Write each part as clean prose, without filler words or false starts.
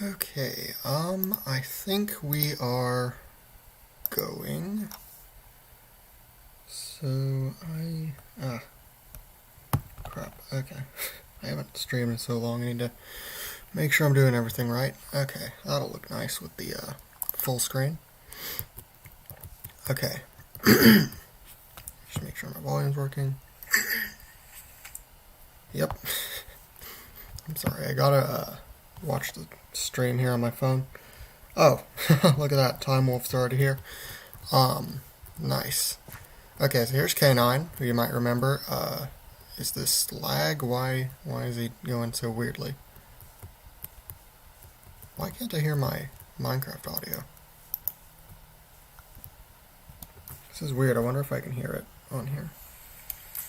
Okay, I think we are going. Crap, okay. I haven't streamed in so long, I need to make sure I'm doing everything right. Okay, that'll look nice with the, full screen. Okay. Just make sure my volume's working. Yep. I'm sorry, I gotta, watch the stream here on my phone. Oh, look at that, Time Wolf's already here. Nice. Okay, so here's K9, who you might remember. Is this lag? Why is he going so weirdly? Why can't I hear my Minecraft audio? This is weird. I wonder if I can hear it on here.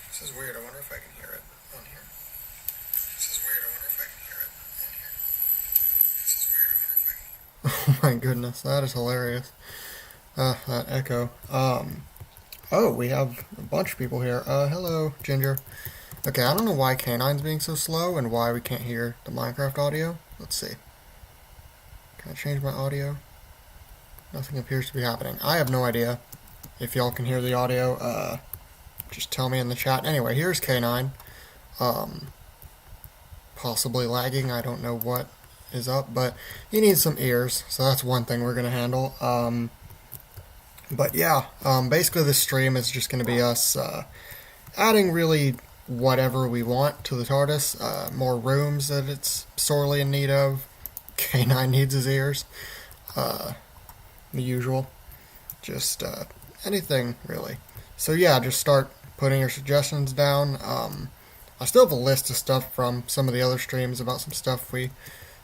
This is weird. I wonder if I can hear it on here. This is weird. I wonder if I can hear it on here. This is weird. I wonder if I can... Oh my goodness, that is hilarious. That echo. Oh, we have a bunch of people here. Hello, Ginger. Okay, I don't know why K9's being so slow and why we can't hear the Minecraft audio. Let's see. Can I change my audio? Nothing appears to be happening. I have no idea if y'all can hear the audio. Just tell me in the chat. Anyway, here's K9. Possibly lagging. I don't know what is up, but he needs some ears, so that's one thing we're going to handle. But yeah, basically this stream is just going to be us adding really whatever we want to the TARDIS. More rooms that it's sorely in need of. K9 needs his ears. The usual. Just anything, really. So yeah, just start putting your suggestions down. I still have a list of stuff from some of the other streams about some stuff we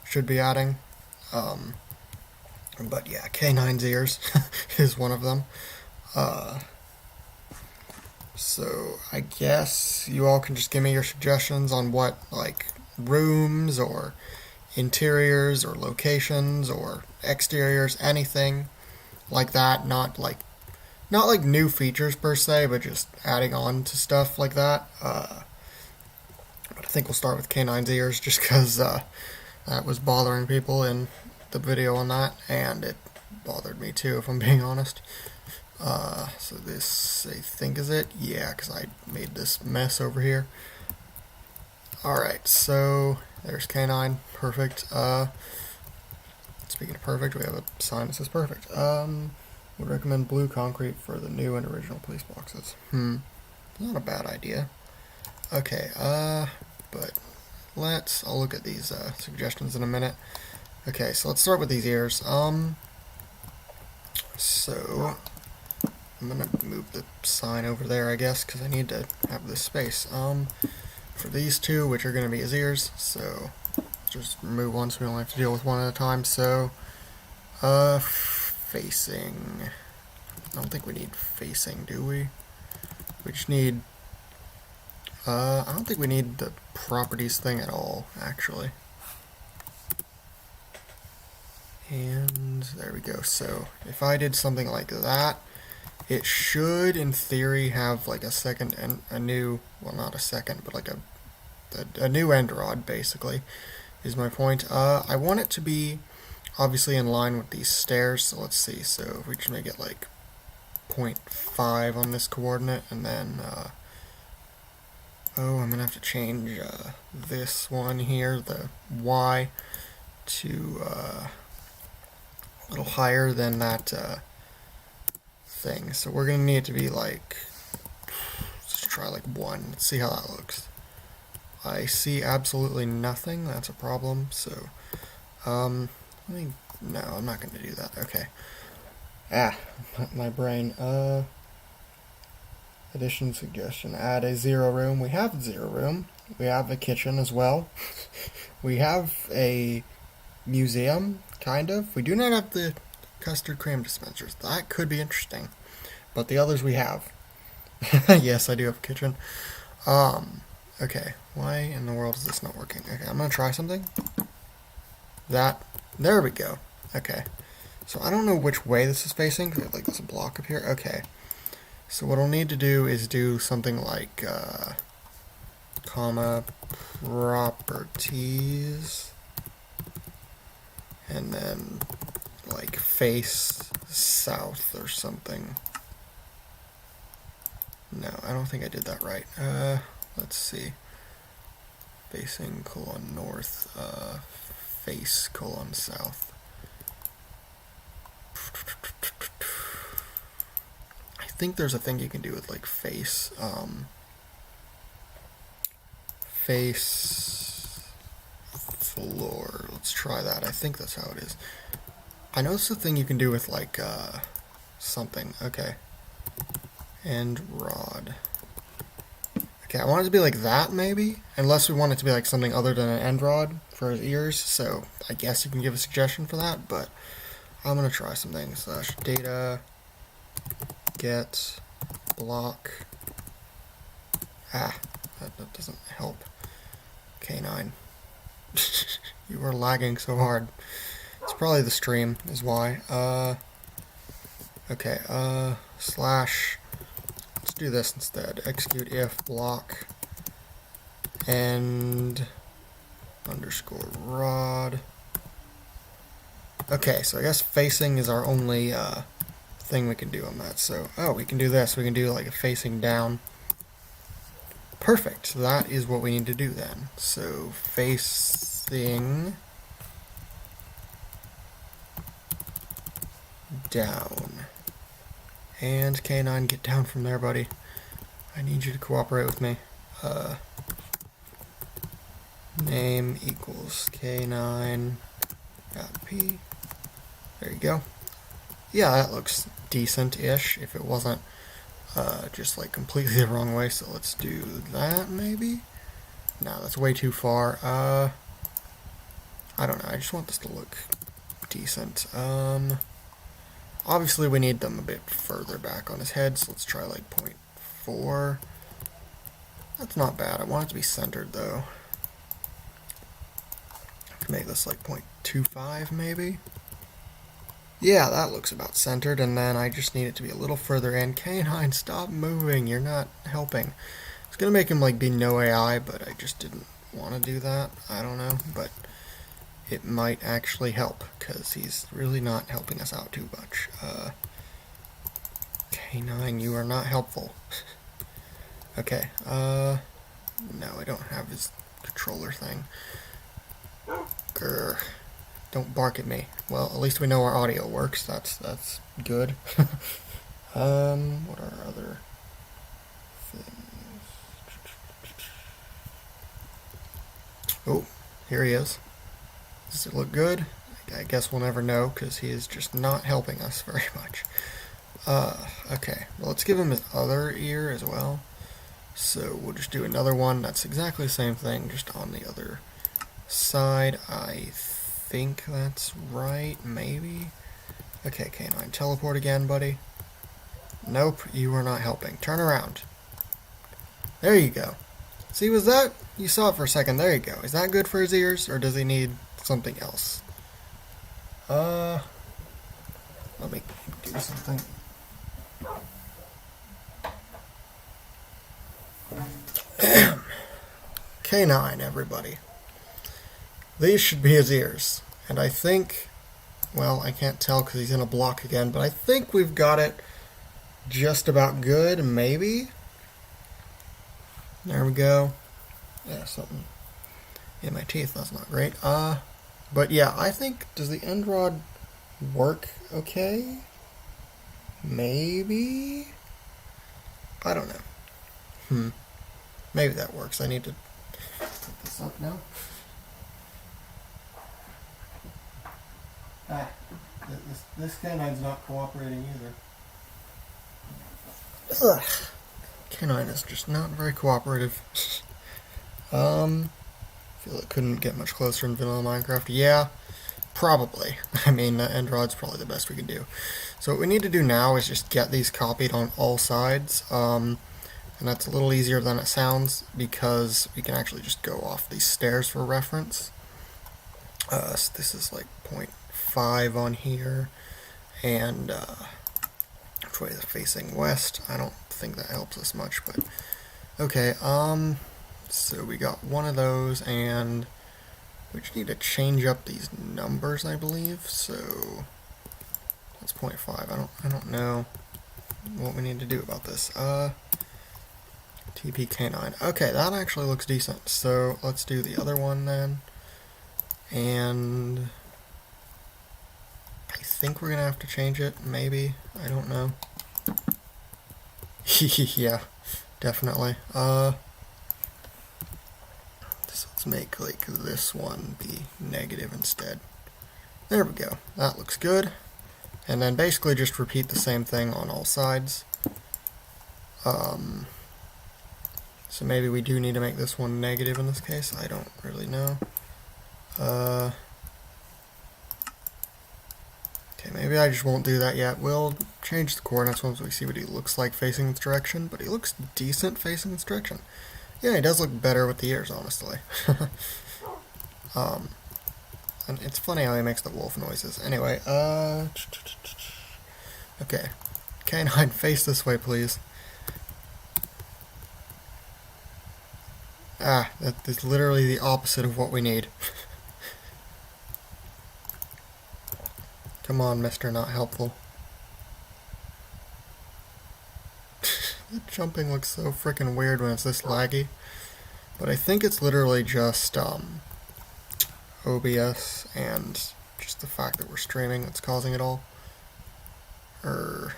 should be adding. But yeah, K9's ears is one of them. So I guess you all can just give me your suggestions on what, like, rooms or interiors or locations or exteriors, anything like that. Not like new features per se, but just adding on to stuff like that. But I think we'll start with K9's ears just because that was bothering people in the video on that, and it bothered me too, if I'm being honest. So this, I think, is it? Yeah, because I made this mess over here. Alright, so there's K9. Perfect. Speaking of perfect, we have a sign that says perfect. Would recommend blue concrete for the new and original police boxes. Not a bad idea. Okay, but I'll look at these suggestions in a minute. Okay, so let's start with these ears. So I'm gonna move the sign over there, I guess, because I need to have this space. For these two, which are gonna be his ears, so just remove one so we don't have to deal with one at a time. So, facing. I don't think we need facing, do we? We just need. I don't think we need the properties thing at all, actually. And there we go. So if I did something like that, it should, in theory, have like a second and a new, well, not a second, but like a new end rod, basically, is my point. I want it to be obviously in line with these stairs. So let's see. So if we just make it like 0.5 on this coordinate, and then I'm gonna have to change this one here, the Y, to a little higher than that thing. So we're gonna need it to be like, let's try like 1. Let's see how that looks. I see absolutely nothing. That's a problem. So no, I'm not gonna do that. Okay. My brain. Addition suggestion. Add a 0 room. We have a 0 room. We have a kitchen as well. We have a museum, kind of. We do not have the custard cream dispensers. That could be interesting. But the others we have. Yes, I do have a kitchen. Okay. Why in the world is this not working? Okay, I'm gonna try something. There we go. Okay. So I don't know which way this is facing. We have like this block up here. Okay. So what I'll need to do is do something like, comma, properties. and then like face south or something. No, I don't think I did that right. Let's see. Facing colon north, face colon south. I think there's a thing you can do with like face, face floor. Let's try that. I think that's how it is. I know it's a thing you can do with like, something. Okay. And rod. Okay, I want it to be like that, maybe? Unless we want it to be like something other than an end rod for his ears, so I guess you can give a suggestion for that, but I'm gonna try something. Slash data get block. That doesn't help. K9. You are lagging so hard. It's probably the stream is why. Okay, slash, let's do this instead. Execute if block and underscore rod. Okay, so I guess facing is our only thing we can do on that. So, oh, we can do this. We can do like a facing down. Perfect. So that is what we need to do then. So facing down. And K9, get down from there, buddy. I need you to cooperate with me. Name equals K9 dot P. There you go. Yeah, that looks decent-ish if it wasn't just like completely the wrong way. So let's do that maybe? No, that's way too far. I don't know. I just want this to look decent. Obviously we need them a bit further back on his head, so let's try like 0.4. That's not bad. I want it to be centered though. Make this like 0.25 maybe. Yeah, that looks about centered, and then I just need it to be a little further in. K9, stop moving. You're not helping. It's gonna make him like be no AI, but I just didn't want to do that. I don't know, but it might actually help, because he's really not helping us out too much. K9, you are not helpful. Okay, no, I don't have his controller thing. Grr. Don't bark at me. Well, at least we know our audio works. That's good. What are other things? Oh, here he is. Does it look good? I guess we'll never know, because he is just not helping us very much. Okay. Well, let's give him his other ear as well. So we'll just do another one that's exactly the same thing, just on the other side. I think that's right, maybe? Okay, K9, teleport again, buddy. Nope, you are not helping. Turn around. There you go. See, was that? You saw it for a second. There you go. Is that good for his ears, or does he need something else? Let me do something. K9, everybody. These should be his ears. And I think, well, I can't tell because he's in a block again, but I think we've got it just about good, maybe. There we go. Yeah, something in my teeth, that's not great. But yeah, I think, does the end rod work okay? Maybe? I don't know. Maybe that works. I need to put this up now. This canine's not cooperating either. Ugh. Canine is just not very cooperative. Feel it couldn't get much closer in vanilla Minecraft. Yeah, probably. I mean, end rod's probably the best we can do. So what we need to do now is just get these copied on all sides. And that's a little easier than it sounds, because we can actually just go off these stairs for reference. So this is like 0.5 on here, and which way is it facing? West. I don't think that helps us much, but okay. So we got one of those, and We just need to change up these numbers, I believe. So that's 0.5. I don't know what we need to do about this. TPK9. Okay, that actually looks decent. So let's do the other one then. And I think we're gonna have to change it, maybe. I don't know. Yeah, definitely. So let's make like this one be negative instead. There we go. That looks good. And then basically just repeat the same thing on all sides. So maybe we do need to make this one negative in this case. I don't really know. Okay, maybe I just won't do that yet. We'll change the coordinates once we see what he looks like facing this direction, but he looks decent facing this direction. Yeah, he does look better with the ears, honestly. And it's funny how he makes the wolf noises. Anyway, okay. Canine, face this way, please. Ah, that is literally the opposite of what we need. Come on, Mr. Not Helpful. The jumping looks so freaking weird when it's this laggy. But I think it's literally just OBS and just the fact that we're streaming that's causing it all. This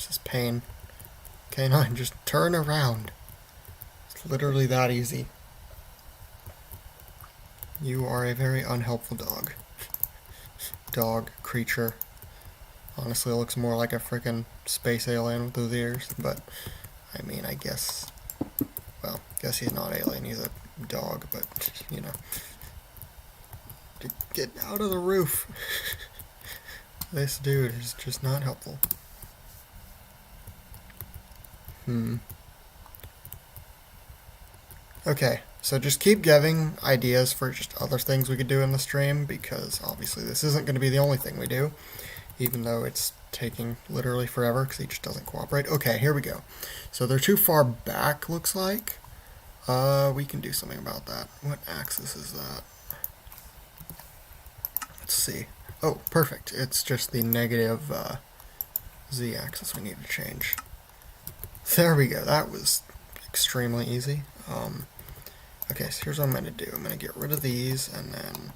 is pain. Canine, just turn around. It's literally that easy. You are a very unhelpful dog. Dog creature. Honestly, it looks more like a freaking space alien with those ears, but I mean, I guess, well, guess he's not alien, he's a dog, but, you know. Get out of the roof. This dude is just not helpful. Okay, so just keep giving ideas for just other things we could do in the stream, because obviously this isn't going to be the only thing we do, even though it's taking literally forever because he just doesn't cooperate. Okay, here we go. So they're too far back, looks like. We can do something about that. What axis is that? Let's see. Oh, perfect. It's just the negative z-axis we need to change. There we go. That was extremely easy. Okay, so here's what I'm going to do. I'm going to get rid of these and then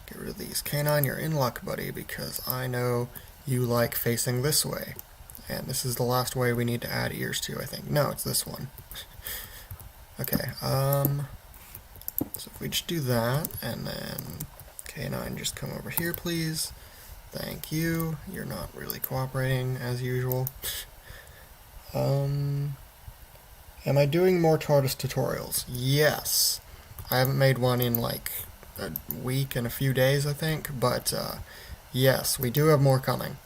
get rid of these. Canine, you're in luck, buddy, because I know you like facing this way. And this is the last way we need to add ears to, I think. No, it's this one. Okay, so if we just do that, and then Canine, just come over here, please. Thank you. You're not really cooperating, as usual. Am I doing more TARDIS tutorials? Yes. I haven't made one in like a week and a few days, I think, but yes, we do have more coming.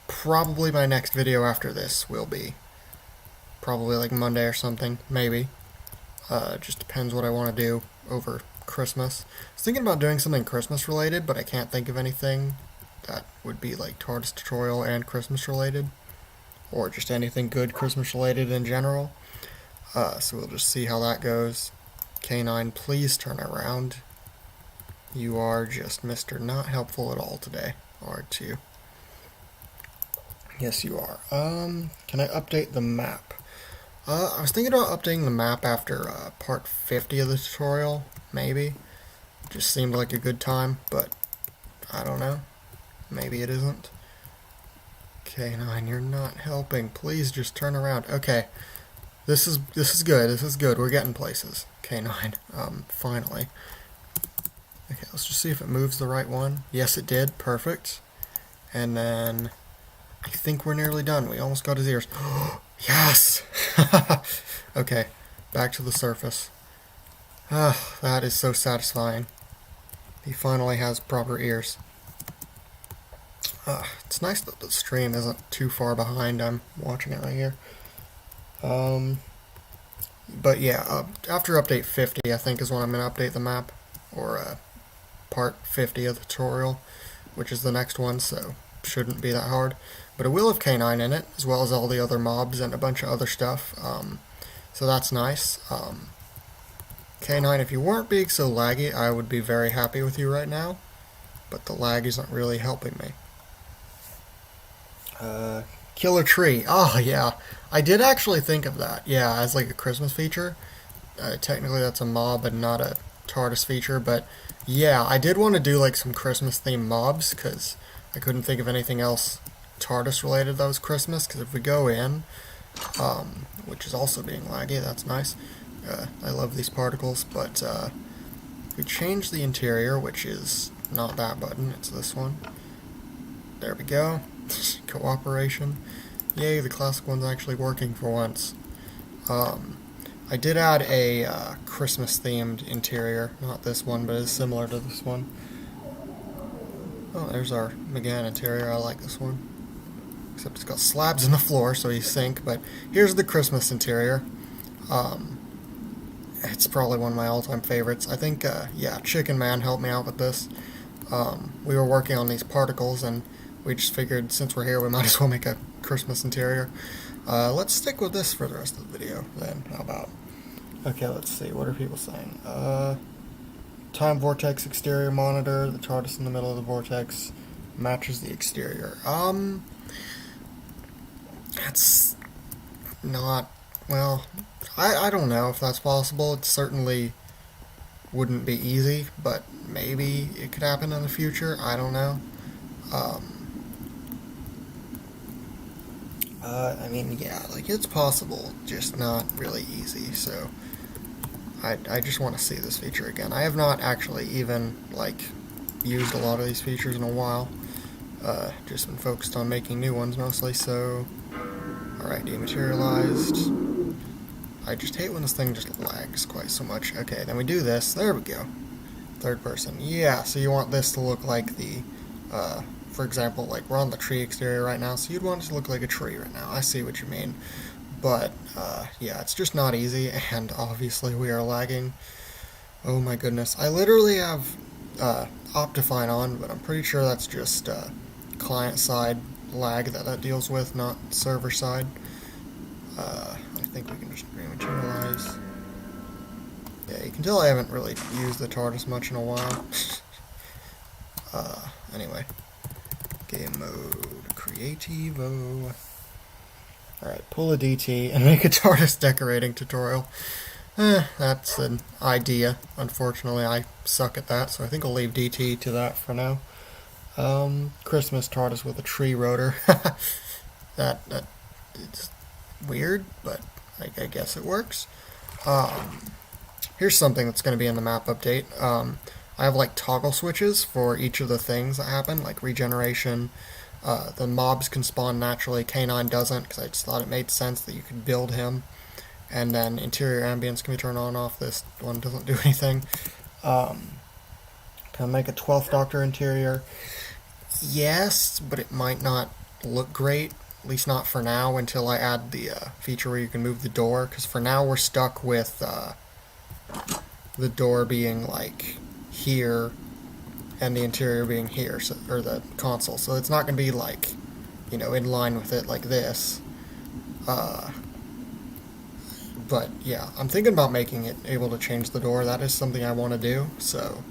Probably my next video after this will be probably like Monday or something, maybe. Just depends what I want to do over Christmas. I was thinking about doing something Christmas related, but I can't think of anything that would be like TARDIS tutorial and Christmas related. Or just anything good Christmas related in general. So we'll just see how that goes. Canine, please turn around. You are just Mr. Not Helpful at all today, aren't you? Yes, you are. Can I update the map? I was thinking about updating the map after part 50 of the tutorial, maybe. Just seemed like a good time, but I don't know. Maybe it isn't. Canine, you're not helping. Please just turn around. Okay. This is good. This is good. We're getting places. Canine. Finally. Okay, let's just see if it moves the right one. Yes, it did. Perfect. And then I think we're nearly done. We almost got his ears. Yes! Okay, back to the surface. That is so satisfying. He finally has proper ears. It's nice that the stream isn't too far behind. I'm watching it right here. But yeah, after update 50, I think is when I'm going to update the map, or part 50 of the tutorial, which is the next one, so shouldn't be that hard. But it will have Canine in it, as well as all the other mobs and a bunch of other stuff, so that's nice. K9, if you weren't being so laggy, I would be very happy with you right now, but the lag isn't really helping me. Killer Tree. Oh, yeah. I did actually think of that. Yeah, as like a Christmas feature. Technically that's a mob and not a TARDIS feature, but yeah, I did want to do like some Christmas themed mobs, because I couldn't think of anything else TARDIS related that was Christmas, because if we go in, which is also being laggy, that's nice. I love these particles, but we change the interior, which is not that button, it's this one. There we go. Cooperation. Yay, the classic one's actually working for once. I did add a Christmas-themed interior. Not this one, but it's similar to this one. Oh, there's our McGann interior. I like this one. Except it's got slabs in the floor, so you sink. But here's the Christmas interior. It's probably one of my all-time favorites. I think, yeah, Chicken Man helped me out with this. We were working on these particles, and we just figured since we're here, we might as well make a Christmas interior. Let's stick with this for the rest of the video, then. How about? Okay, let's see. What are people saying? Time vortex exterior monitor. The TARDIS in the middle of the vortex matches the exterior. That's not... Well, I don't know if that's possible. It certainly wouldn't be easy, but maybe it could happen in the future. I don't know. I mean, yeah, like, it's possible, just not really easy, so I just want to see this feature again. I have not actually even, like, used a lot of these features in a while. Just been focused on making new ones mostly, so... Alright, dematerialized. I just hate when this thing just lags quite so much. Okay, then we do this. There we go. Third person. Yeah, so you want this to look like the... for example, like, we're on the tree exterior right now, so you'd want it to look like a tree right now. I see what you mean. But, yeah, it's just not easy, and obviously we are lagging. Oh my goodness. I literally have Optifine on, but I'm pretty sure that's just client-side lag that deals with, not server-side. I think we can just rematerialize. Yeah, you can tell I haven't really used the TARDIS much in a while. Anyway. Game mode, Creativo. Alright, pull a DT and make a TARDIS decorating tutorial. That's an idea. Unfortunately, I suck at that, so I think I'll leave DT to that for now. Christmas TARDIS with a tree rotor. that it's weird, but I guess it works. Here's something that's going to be in the map update. I have like toggle switches for each of the things that happen, like regeneration. The mobs can spawn naturally, K9 doesn't, because I just thought it made sense that you could build him. And then interior ambience can be turned on and off. This one doesn't do anything. Can I make a 12th Doctor interior? Yes, but it might not look great, at least not for now, until I add the feature where you can move the door, because for now we're stuck with the door being like here and the interior being here, so, or the console, so it's not going to be like, you know, in line with it like this. But yeah, I'm thinking about making it able to change the door. That is something I want to do, so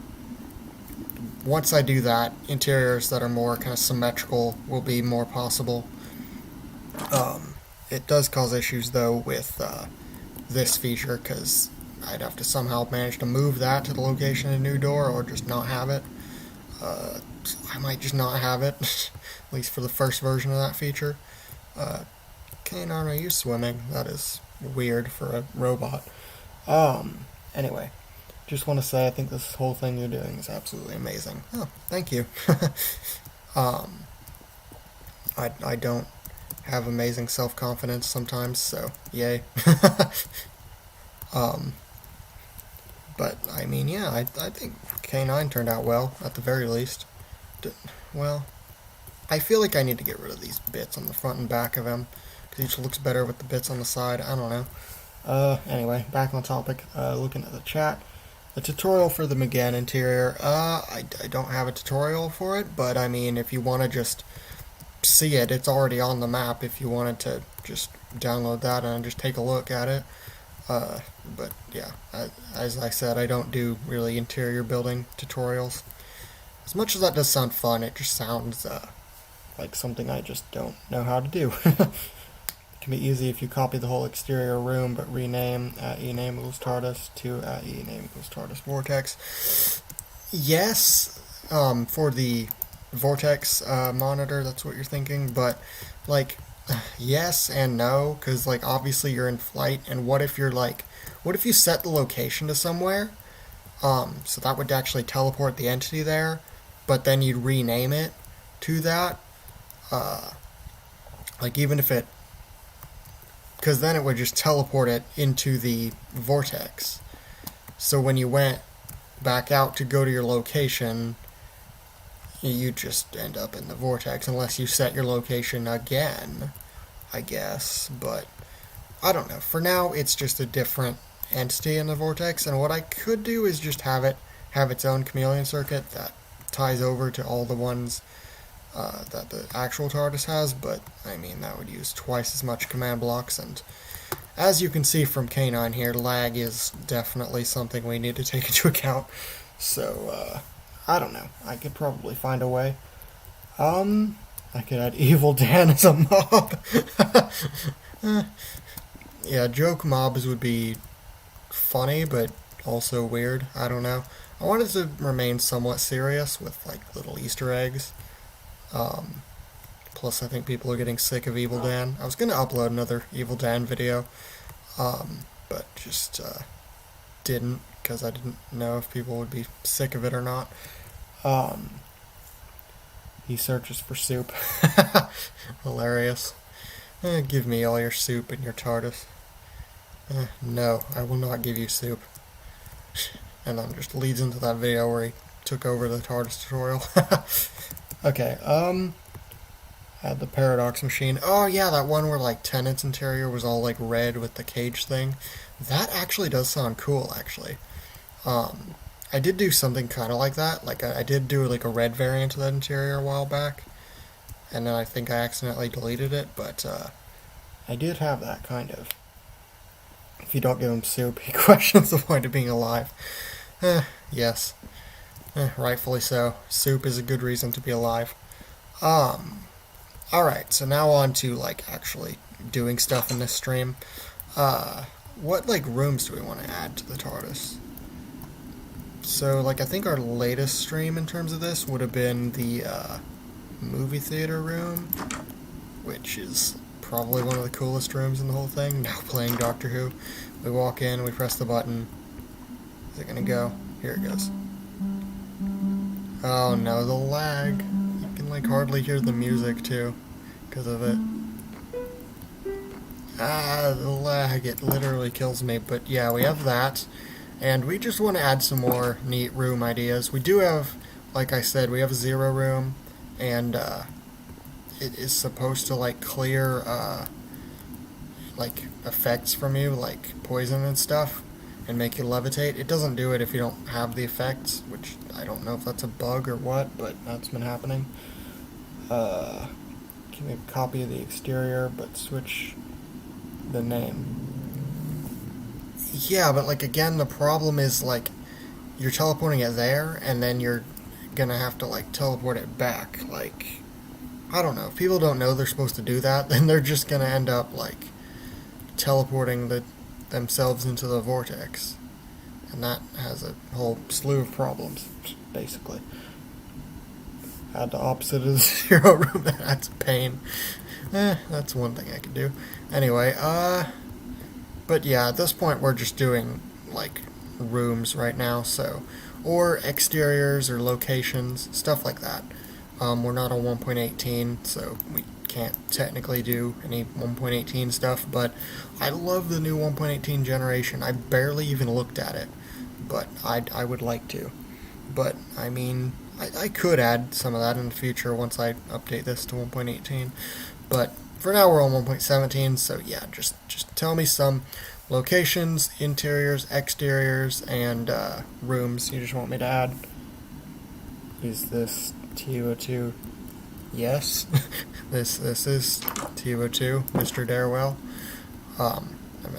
once I do that, interiors that are more kind of symmetrical will be more possible. It does cause issues though with this feature, because I'd have to somehow manage to move that to the location of the new door, or just not have it. I might just not have it, at least for the first version of that feature. Kane, are you swimming? That is weird for a robot. Anyway, just want to say I think this whole thing you're doing is absolutely amazing. Oh, thank you. I don't have amazing self-confidence sometimes, so yay. But, I mean, yeah, I think K9 turned out well, at the very least. Well, I feel like I need to get rid of these bits on the front and back of him, because he just looks better with the bits on the side. I don't know. Anyway, back on topic, looking at the chat. The tutorial for the McGann interior, I don't have a tutorial for it, but, I mean, if you want to just see it, it's already on the map if you wanted to just download that and just take a look at it. But yeah, as I said, I don't do really interior building tutorials. As much as that does sound fun, it just sounds like something I just don't know how to do. It can be easy if you copy the whole exterior room, but rename @ename equals TARDIS to @ename equals TARDIS vortex. Yes, for the vortex monitor, that's what you're thinking, but like, yes and no, because like obviously you're in flight, and what if you set the location to somewhere, so that would actually teleport the entity there, but then you'd rename it to that, like even if it, because then it would just teleport it into the vortex. So when you went back out to go to your location, you just end up in the vortex unless you set your location again, I guess. But I don't know. For now, it's just a different entity in the vortex, and what I could do is just have it have its own chameleon circuit that ties over to all the ones that the actual TARDIS has, but I mean that would use twice as much command blocks, and as you can see from K9 here, lag is definitely something we need to take into account. So I don't know. I could probably find a way. I could add Evil Dan as a mob. Yeah, joke mobs would be funny, but also weird. I don't know. I wanted to remain somewhat serious with like little Easter eggs. Plus, I think people are getting sick of Evil Dan. I was going to upload another Evil Dan video, but just didn't, because I didn't know if people would be sick of it or not. He searches for soup. Hilarious. Give me all your soup and your TARDIS. No, I will not give you soup. And then just leads into that video where he took over the TARDIS tutorial. Okay, had the paradox machine. Oh yeah, that one where like Tennant's interior was all like red with the cage thing. That actually does sound cool, actually. I did do something kind of like that. Like I did do like a red variant of that interior a while back, and then I think I accidentally deleted it. But I did have that kind of. If you don't give him soup, he questions the point of being alive. Yes. Rightfully so. Soup is a good reason to be alive. Alright, so now on to, like, actually doing stuff in this stream. What, like, rooms do we want to add to the TARDIS? So, like, I think our latest stream in terms of this would have been the, movie theater room, which is probably one of the coolest rooms in the whole thing. Now playing Doctor Who. We walk in, we press the button. Is it gonna go? Here it goes. Oh no, the lag. You can like hardly hear the music too, because of it. The lag, it literally kills me. But yeah, we have that. And we just want to add some more neat room ideas. We do have, like I said, we have a 0 room, and it is supposed to like clear like effects from you, like poison and stuff, and make you levitate. It doesn't do it if you don't have the effects, which I don't know if that's a bug or what, but that's been happening. Give me a copy of the exterior, but switch the name. Yeah, but like again, the problem is like you're teleporting it there, and then you're gonna have to like teleport it back. Like, I don't know. If people don't know they're supposed to do that, then they're just gonna end up like teleporting themselves into the vortex, and that has a whole slew of problems, basically. Add the opposite of the 0 room. That's pain. That's one thing I could do. Anyway, but yeah, at this point we're just doing like rooms right now, so, or exteriors or locations, stuff like that. We're not on 1.18, so we can't technically do any 1.18 stuff, but I love the new 1.18 generation. I barely even looked at it, but I would like to. But, I mean, I could add some of that in the future once I update this to 1.18, but for now we're on 1.17, so yeah, just tell me some locations, interiors, exteriors, and rooms you just want me to add. Is this TO2? Yes. This is TO2, Mr. Darewell.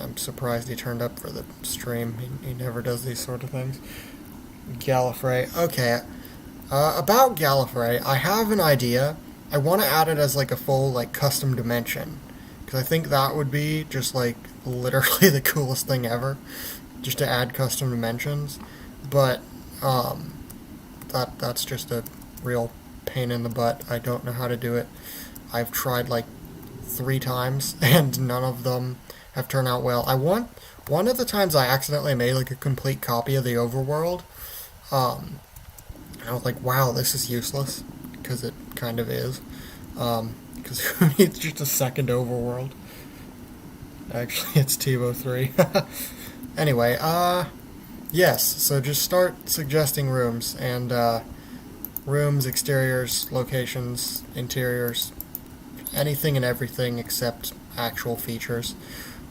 I'm surprised he turned up for the stream. He never does these sort of things. Gallifrey. Okay. About Gallifrey, I have an idea. I want to add it as like a full like custom dimension. Because I think that would be just like literally the coolest thing ever. Just to add custom dimensions. But that's just a real pain in the butt. I don't know how to do it. I've tried like 3 times and none of them have turned out well. One of the times I accidentally made like a complete copy of the overworld. I was like, wow, this is useless, because it kind of is. Because who needs just a second overworld? Actually, it's TiVo 3. Anyway, yes, so just start suggesting rooms, and rooms, exteriors, locations, interiors, anything and everything except actual features.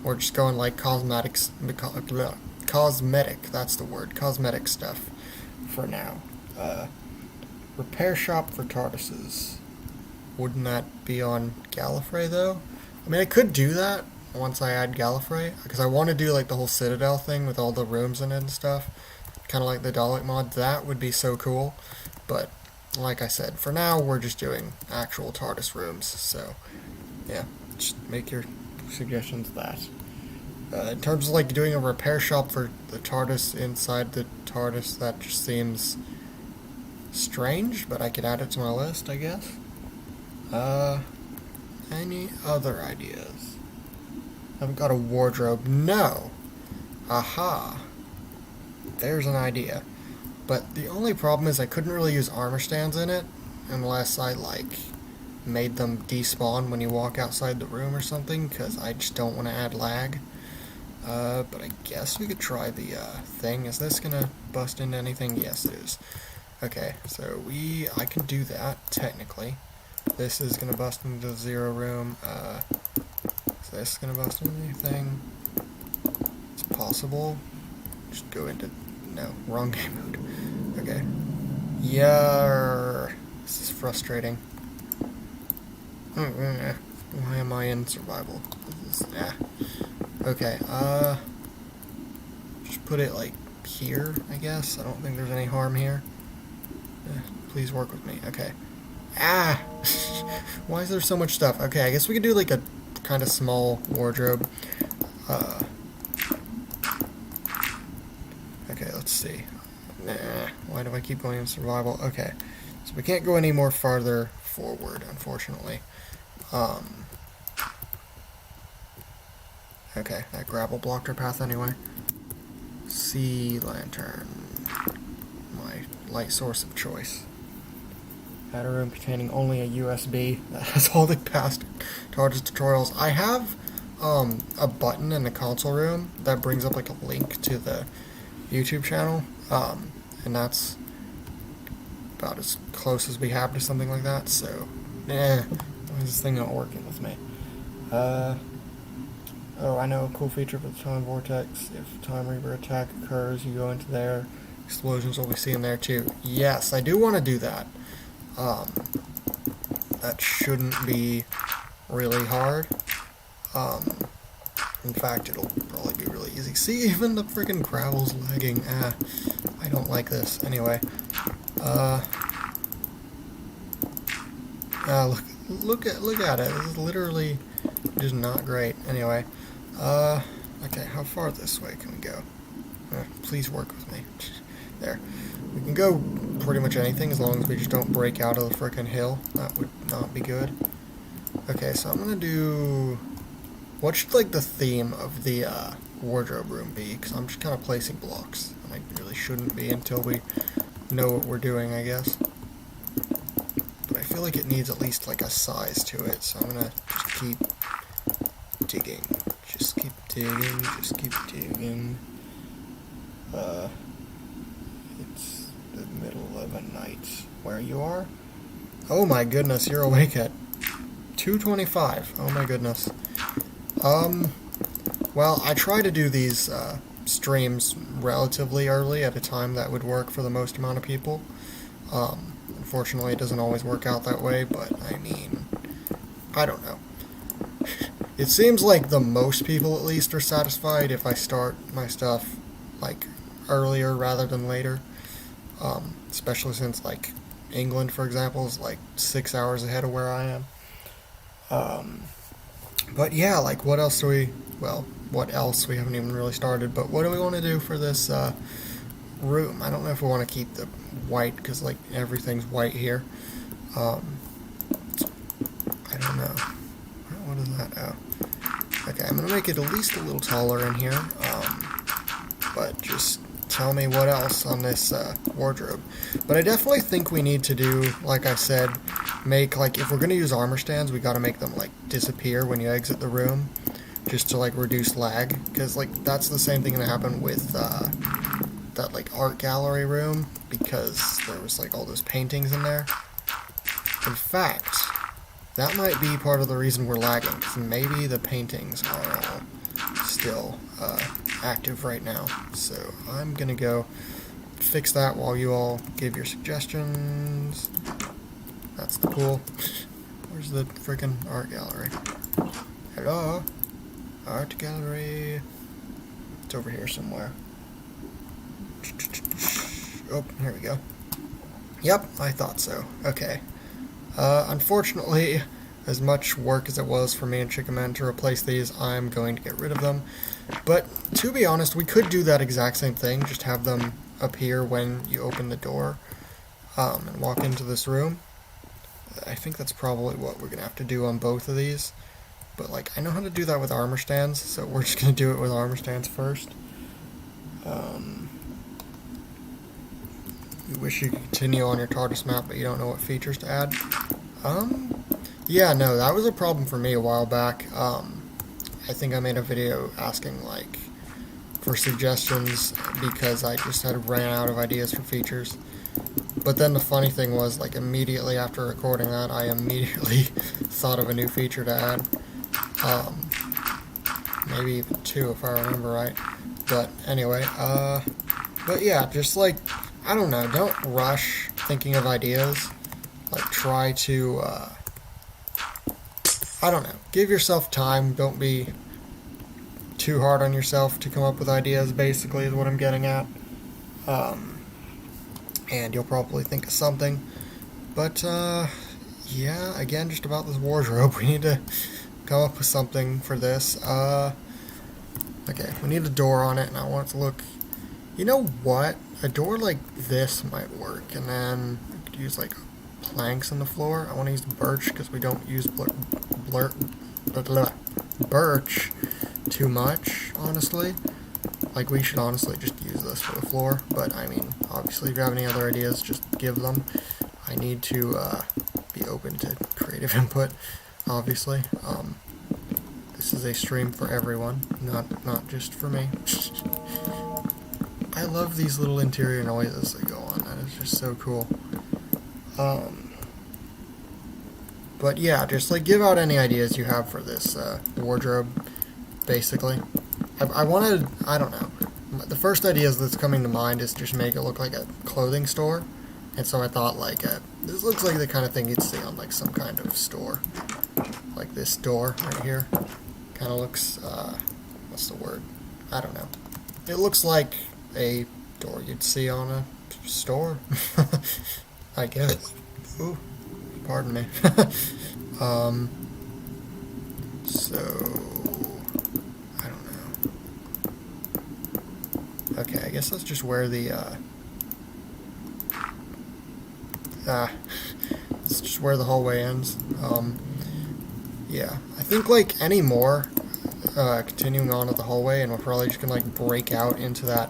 We're just going like cosmetic, that's the word, cosmetic stuff for now. Repair shop for TARDISes. Wouldn't that be on Gallifrey though? I mean, I could do that once I add Gallifrey, because I want to do like the whole Citadel thing with all the rooms in it and stuff. Kind of like the Dalek mod. That would be so cool. But like I said, for now we're just doing actual TARDIS rooms. So yeah, just make your suggestions that. In terms of like doing a repair shop for the TARDIS inside the TARDIS, that just seems strange, but I could add it to my list, I guess. Any other ideas? Haven't got a wardrobe. No! Aha! There's an idea. But the only problem is I couldn't really use armor stands in it unless I, like, made them despawn when you walk outside the room or something, because I just don't want to add lag. But I guess we could try the, thing. Is this gonna bust into anything? Yes, it is. Okay, so I can do that, technically. This is gonna bust into the 0 room. Is this gonna bust into anything? It's possible. Just go into... No, wrong game mode. Okay. Yeah. This is frustrating. Why am I in survival? This is... Okay, just put it, like, here, I guess. I don't think there's any harm here. Please work with me. Okay. Ah! Why is there so much stuff? Okay, I guess we could do, like, a kind of small wardrobe. Okay, let's see. Nah, why do I keep going in survival? Okay, so we can't go any more farther forward, unfortunately. Okay, that gravel blocked our path anyway. Sea lantern. My light source of choice. Add a room containing only a USB. That has all the past TARDIS tutorials. I have a button in the console room that brings up like a link to the YouTube channel. And that's about as close as we have to something like that. So, why is this thing not working with me? Oh, I know a cool feature for the Time Vortex. If Time Reaper attack occurs, you go into there. Explosions will be seen there too. Yes, I do want to do that. That shouldn't be really hard. In fact, it'll probably be really easy. See, even the friggin' gravel's lagging. I don't like this. Anyway, look at it. This is literally just not great. Anyway, okay, how far this way can we go? Please work with me. There. We can go pretty much anything as long as we just don't break out of the frickin' hill. That would not be good. Okay, so I'm gonna do... What should, like, the theme of the, wardrobe room be? Because I'm just kind of placing blocks. And I really shouldn't be until we know what we're doing, I guess. But I feel like it needs at least, like, a size to it, so I'm gonna just keep digging. Just keep digging, just keep digging. It's the middle of a night. Where you are? Oh my goodness, you're awake at 2:25. Oh my goodness. Well, I try to do these, streams relatively early at a time that would work for the most amount of people. Unfortunately, it doesn't always work out that way, but, I mean, I don't know. It seems like the most people at least are satisfied if I start my stuff like earlier rather than later. Especially since like England, for example, is like 6 hours ahead of where I am. Um, but yeah, like what else do we? Well, what else? We haven't even really started. But what do we want to do for this room? I don't know if we want to keep the white because like everything's white here. Um, I don't know. What is that? Oh, okay. I'm gonna make it at least a little taller in here. But just tell me what else on this wardrobe. But I definitely think we need to do, like I said, make, like, if we're going to use armor stands, we got to make them, like, disappear when you exit the room, just to, like, reduce lag, because, like, that's the same thing that happened with that, like, art gallery room, because there was, like, all those paintings in there. In fact, that might be part of the reason we're lagging, because maybe the paintings are all still active right now. So I'm gonna go fix that while you all give your suggestions. That's the pool. Where's the freaking art gallery? Hello? Art gallery. It's over here somewhere. Oh, here we go. Yep, I thought so. Okay. Unfortunately, as much work as it was for me and Chickaman to replace these, I'm going to get rid of them. But to be honest, we could do that exact same thing, just have them appear when you open the door and walk into this room. I think that's probably what we're going to have to do on both of these. But like, I know how to do that with armor stands, so we're just going to do it with armor stands first. You wish you could continue on your TARDIS map, but you don't know what features to add. Yeah, no, that was a problem for me a while back. I think I made a video asking, like, for suggestions because I just had ran out of ideas for features. But then the funny thing was, like, immediately after recording that, I immediately thought of a new feature to add. Maybe even two if I remember right. But anyway, but yeah, just like, I don't know, don't rush thinking of ideas. Like, try to, I don't know, give yourself time, don't be too hard on yourself to come up with ideas, basically, is what I'm getting at. And you'll probably think of something. But, yeah, again, just about this wardrobe, we need to come up with something for this. Okay, we need a door on it, and I want it to look, you know what, a door like this might work, and then we could use, like, planks on the floor. I want to use birch, because we don't use birch too much, honestly. Like, we should honestly just use this for the floor, but, I mean, obviously, if you have any other ideas, just give them. I need to, be open to creative input, obviously. This is a stream for everyone, not just for me. I love these little interior noises that go on, that is just so cool. But yeah, just like give out any ideas you have for this wardrobe, basically. I wanted, I don't know, the first idea that's coming to mind is just make it look like a clothing store. And so I thought, like, this looks like the kind of thing you'd see on, like, some kind of store. Like this door right here. Kind of looks, what's the word? I don't know. It looks like a door you'd see on a store. I guess. Ooh, pardon me. So, I don't know. Okay, I guess let's just wear the, let's just where the hallway ends. Yeah, I think, like, any more, continuing on to the hallway, and we're probably just gonna, like, break out into that,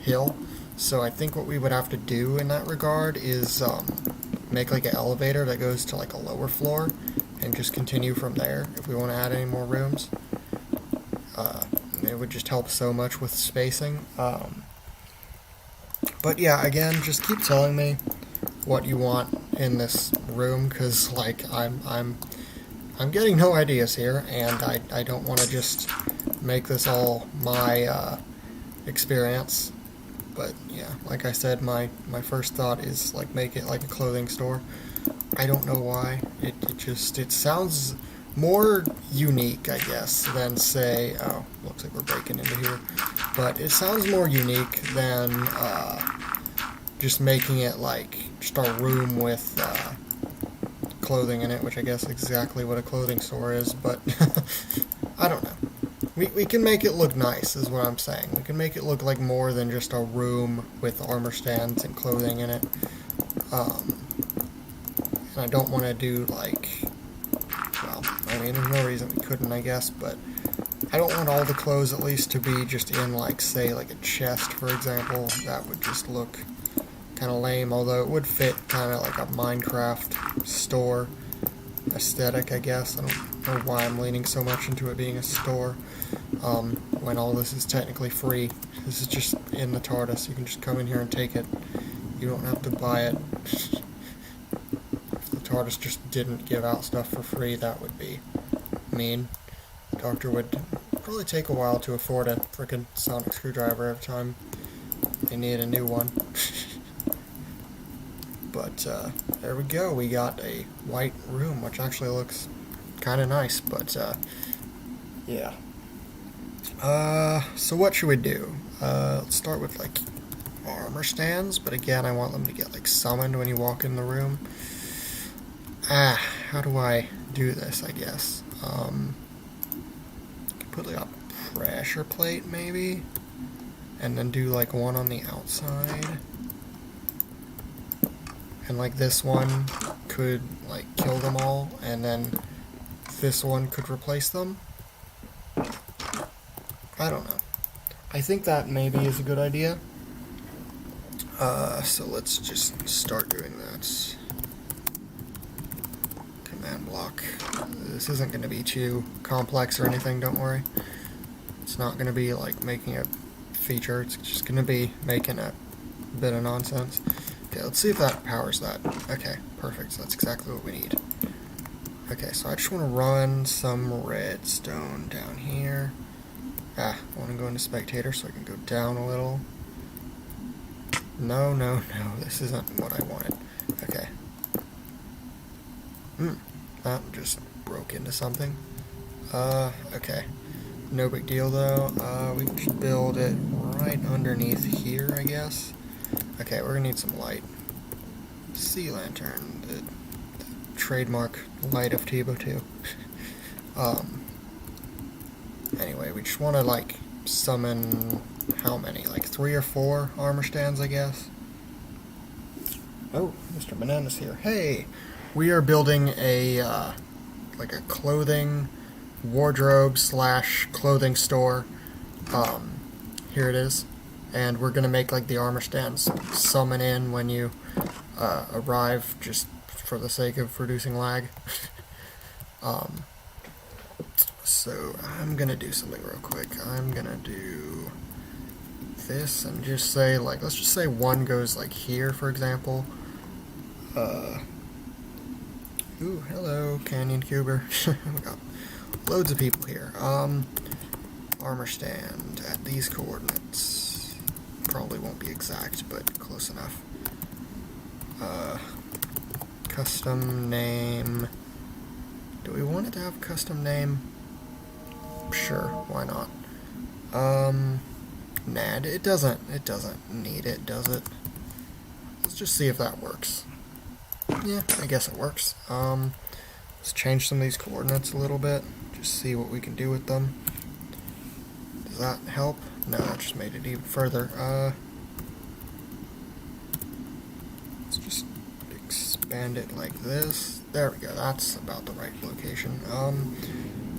hill. So I think what we would have to do in that regard is, make, like, an elevator that goes to, like, a lower floor, and just continue from there, if we want to add any more rooms. It would just help so much with spacing. But yeah, again, just keep telling me what you want in this room, because, like, I'm getting no ideas here, and I don't want to just make this all my experience. But yeah, like I said, my first thought is, like, make it like a clothing store. I don't know why. It sounds more unique, I guess, than say, oh, looks like we're breaking into here, but it sounds more unique than just making it like just a room with clothing in it, which I guess is exactly what a clothing store is, but I don't know. We can make it look nice, is what I'm saying. We can make it look like more than just a room with armor stands and clothing in it. And I don't want to do like, well, I mean, there's no reason we couldn't, I guess, but I don't want all the clothes at least to be just in like, say, like a chest, for example. That would just look kind of lame, although it would fit kind of like a Minecraft store aesthetic, I guess. I don't know why I'm leaning so much into it being a store when all this is technically free. This is just in the TARDIS. You can just come in here and take it. You don't have to buy it. If the TARDIS just didn't give out stuff for free, that would be mean. The Doctor would probably take a while to afford a frickin' sonic screwdriver every time they need a new one. But there we go. We got a white room, which actually looks kind of nice. But yeah. So what should we do? Let's start with like armor stands, but again, I want them to get like summoned when you walk in the room. How do I do this? I guess put like a pressure plate maybe, and then do like one on the outside. And like this one could like kill them all, and then this one could replace them. I don't know. I think that maybe is a good idea. So let's just start doing that. Command block. This isn't going to be too complex or anything, don't worry. It's not going to be like making a feature, it's just going to be making a bit of nonsense. Okay, let's see if that powers that. Okay, perfect. So that's exactly what we need. Okay, so I just want to run some redstone down here. I want to go into spectator so I can go down a little. No, this isn't what I wanted. Okay. That just broke into something. Okay. No big deal though. We can just build it right underneath here, I guess. Okay, we're gonna need some light. Sea lantern, the trademark light of Tebow 2. Anyway, we just want to like summon how many? Like 3 or 4 armor stands, I guess. Oh, Mr. Banana's here. Hey, we are building a like a clothing wardrobe / clothing store. Here it is. And we're going to make like the armor stands summon in when you arrive, just for the sake of reducing lag. So I'm going to do something real quick. I'm going to do this and just say, like, let's just say one goes like here, for example. Ooh, hello, Canyon Cuber. We got loads of people here. Armor stand at these coordinates. Probably won't be exact, but close enough. Custom name. Do we want it to have a custom name? Sure, why not? Nah, it doesn't need it, does it? Let's just see if that works. Yeah, I guess it works. Let's change some of these coordinates a little bit. Just see what we can do with them. Does that help? No, that just made it even further. Let's just expand it like this. There we go, that's about the right location.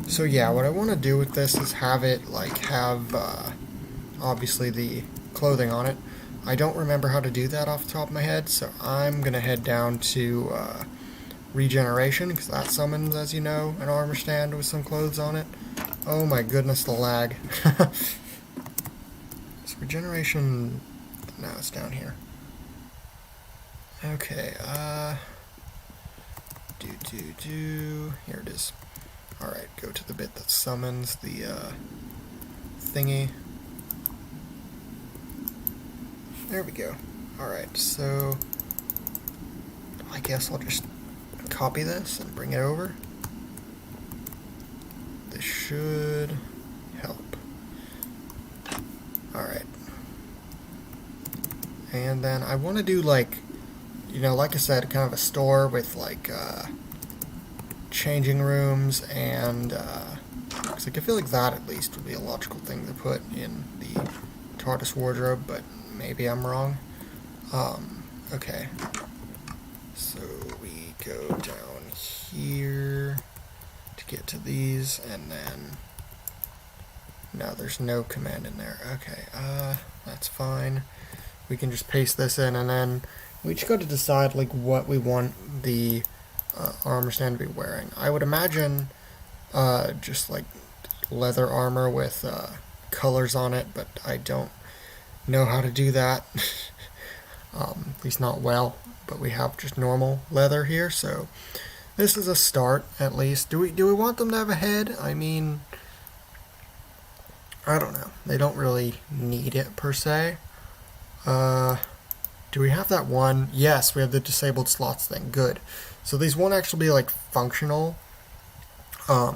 So yeah, what I want to do with this is have it, like, have, obviously the clothing on it. I don't remember how to do that off the top of my head, so I'm going to head down to, regeneration, because that summons, as you know, an armor stand with some clothes on it. Oh my goodness, the lag. So regeneration, no, it's down here. Okay, here it is. Alright, go to the bit that summons the, thingy. There we go. Alright, so I guess I'll just copy this and bring it over. this should help. Alright. And then I want to do like, like I said, kind of a store with like changing rooms and cause like I feel like that at least would be a logical thing to put in the TARDIS wardrobe, but maybe I'm wrong. Okay. So we go down here to get to these, and then no, there's no command in there. Okay, that's fine. We can just paste this in, and then we just got to decide like what we want the armor stand to be wearing. I would imagine just like leather armor with colors on it, but I don't know how to do that. At least not well. But we have just normal leather here, so this is a start at least. Do we want them to have a head? I mean, I don't know. They don't really need it per se. Do we have that one? Yes, we have the disabled slots thing. Good. So these won't actually be like functional,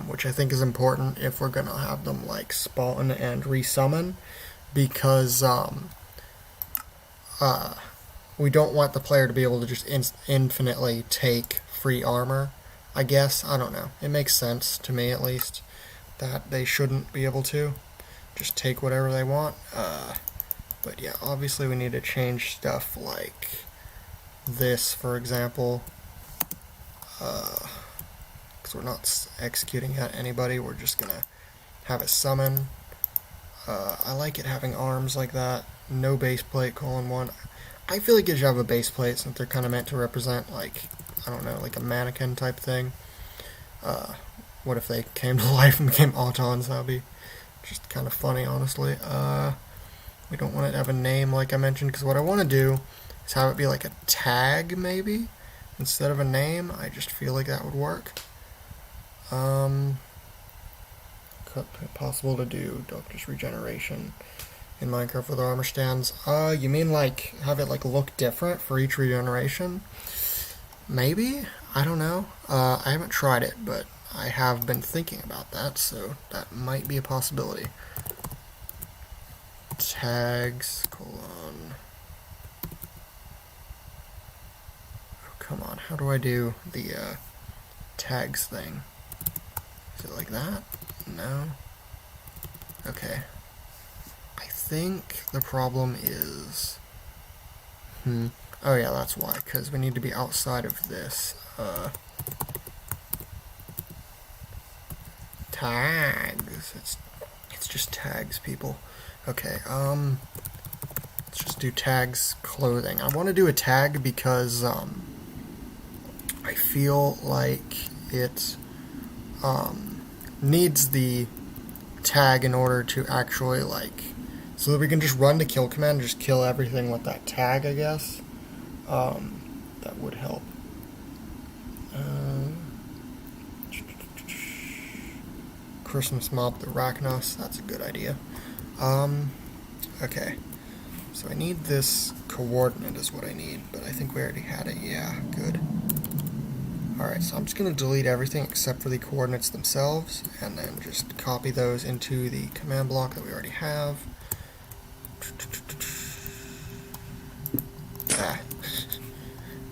which I think is important if we're gonna have them like spawn and resummon, because we don't want the player to be able to just infinitely take free armor, I guess. I don't know. It makes sense to me, at least, that they shouldn't be able to just take whatever they want. But yeah, obviously we need to change stuff like this, for example, because we're not executing at anybody. We're just going to have it summon. I like it having arms like that. No base plate, colon 1. I feel like it should have a base plate since they're kind of meant to represent, like, I don't know, like a mannequin type thing. What if they came to life and became autons? That would be just kind of funny, honestly. We don't want it to have a name, like I mentioned, because what I want to do is have it be like a tag, maybe, instead of a name. I just feel like that would work. Possible to do Doctor's Regeneration in Minecraft with armor stands. You mean like have it like look different for each regeneration? Maybe? I don't know. I haven't tried it, but I have been thinking about that, so that might be a possibility. Tags, colon. Oh, come on. How do I do the tags thing? Is it like that? No. Okay. I think the problem is... Oh yeah, that's why, because we need to be outside of this. Tags. It's just tags, people. Okay, let's just do tags clothing. I want to do a tag because, I feel like it, needs the tag in order to actually, like, so that we can just run the kill command and just kill everything with that tag, I guess. That would help. Christmas mob the Arachnos, that's a good idea. Okay. So I need this coordinate is what I need, but I think we already had it. Yeah, good. Alright, so I'm just going to delete everything except for the coordinates themselves, and then just copy those into the command block that we already have.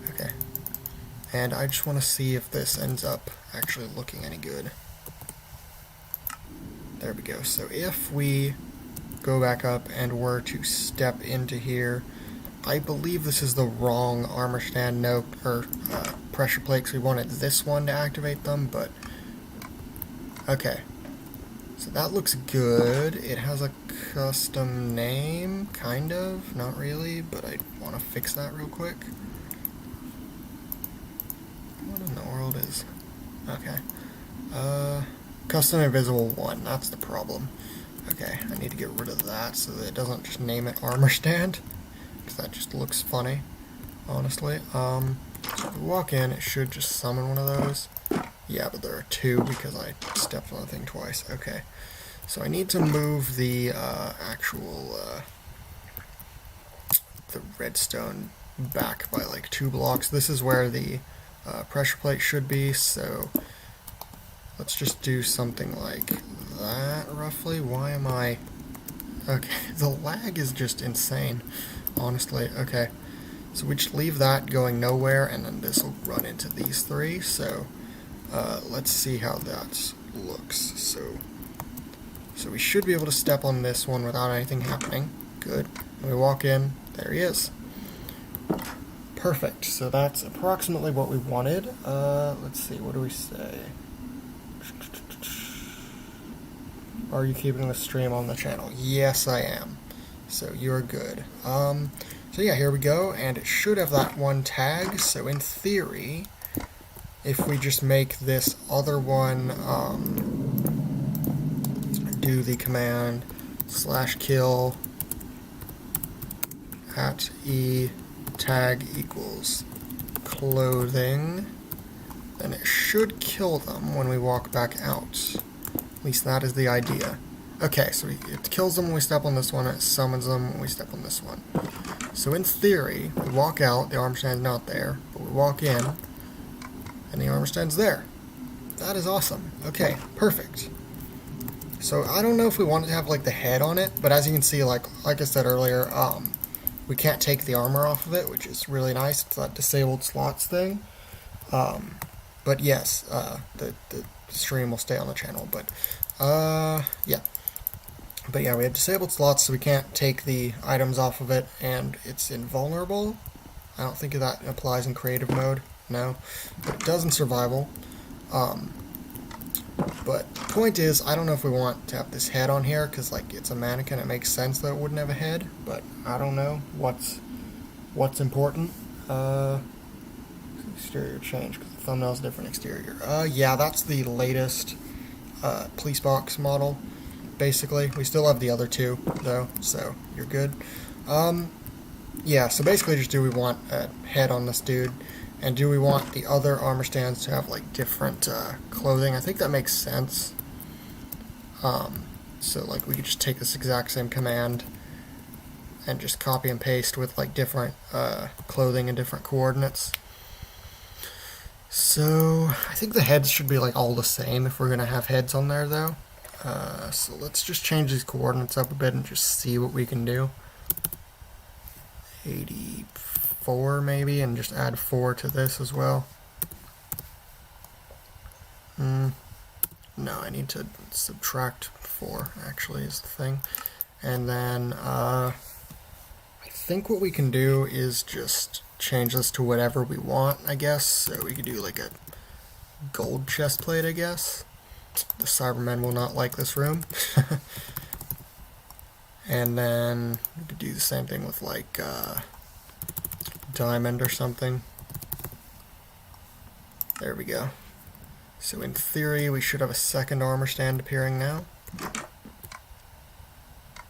Okay. And I just want to see if this ends up actually looking any good. There we go. So if we go back up and were to step into here, I believe this is the wrong armor stand, pressure plate, so we wanted this one to activate them, but okay. So that looks good. It has a custom name, kind of, not really, but I want to fix that real quick. What in the world is... Okay. Custom invisible 1, that's the problem. Okay, I need to get rid of that so that it doesn't just name it armor stand, because that just looks funny, honestly. So if we walk in, it should just summon one of those. Yeah, but there are two because I stepped on the thing twice. Okay, so I need to move the actual the redstone back by like 2 blocks. This is where the pressure plate should be, so let's just do something like that, roughly. Why am I... Okay, the lag is just insane, honestly. Okay, so we just leave that going nowhere, and then this will run into these three, so let's see how that looks. So we should be able to step on this one without anything happening. Good. And we walk in, there he is. Perfect, so that's approximately what we wanted. Let's see, what do we say? Are you keeping the stream on the channel? Yes, I am. So you're good. So yeah, here we go, and it should have that one tag. So in theory, if we just make this other one do the command /kill at e tag equals clothing, then it should kill them when we walk back out. At least that is the idea. Okay, so it kills them when we step on this one, and it summons them when we step on this one. So in theory, we walk out, the armor stand's not there, but we walk in, and the armor stand's there. That is awesome. Okay, perfect. So I don't know if we want to have like the head on it, but as you can see, like I said earlier, we can't take the armor off of it, which is really nice. It's that disabled slots thing. But yes, the stream will stay on the channel, but yeah. But yeah, we have disabled slots, so we can't take the items off of it, and it's invulnerable. I don't think that applies in creative mode, no, but it does in survival. But the point is, I don't know if we want to have this head on here, because like it's a mannequin, it makes sense that it wouldn't have a head, but I don't know what's important. Exterior change, because the thumbnail's different exterior. Yeah, that's the latest police box model, basically. We still have the other two, though, so you're good. Yeah, so basically just do we want a head on this dude, and do we want the other armor stands to have, like, different clothing? I think that makes sense. So, like, we could just take this exact same command and just copy and paste with, like, different clothing and different coordinates. So, I think the heads should be, like, all the same if we're going to have heads on there, though. So let's just change these coordinates up a bit and just see what we can do. 84 maybe, and just add 4 to this as well. No, I need to subtract 4, actually, is the thing. And then, I think what we can do is just change this to whatever we want, I guess. So we could do like a gold chest plate, I guess. The Cybermen will not like this room. And then we could do the same thing with like diamond or something. There we go. So in theory, we should have a second armor stand appearing now.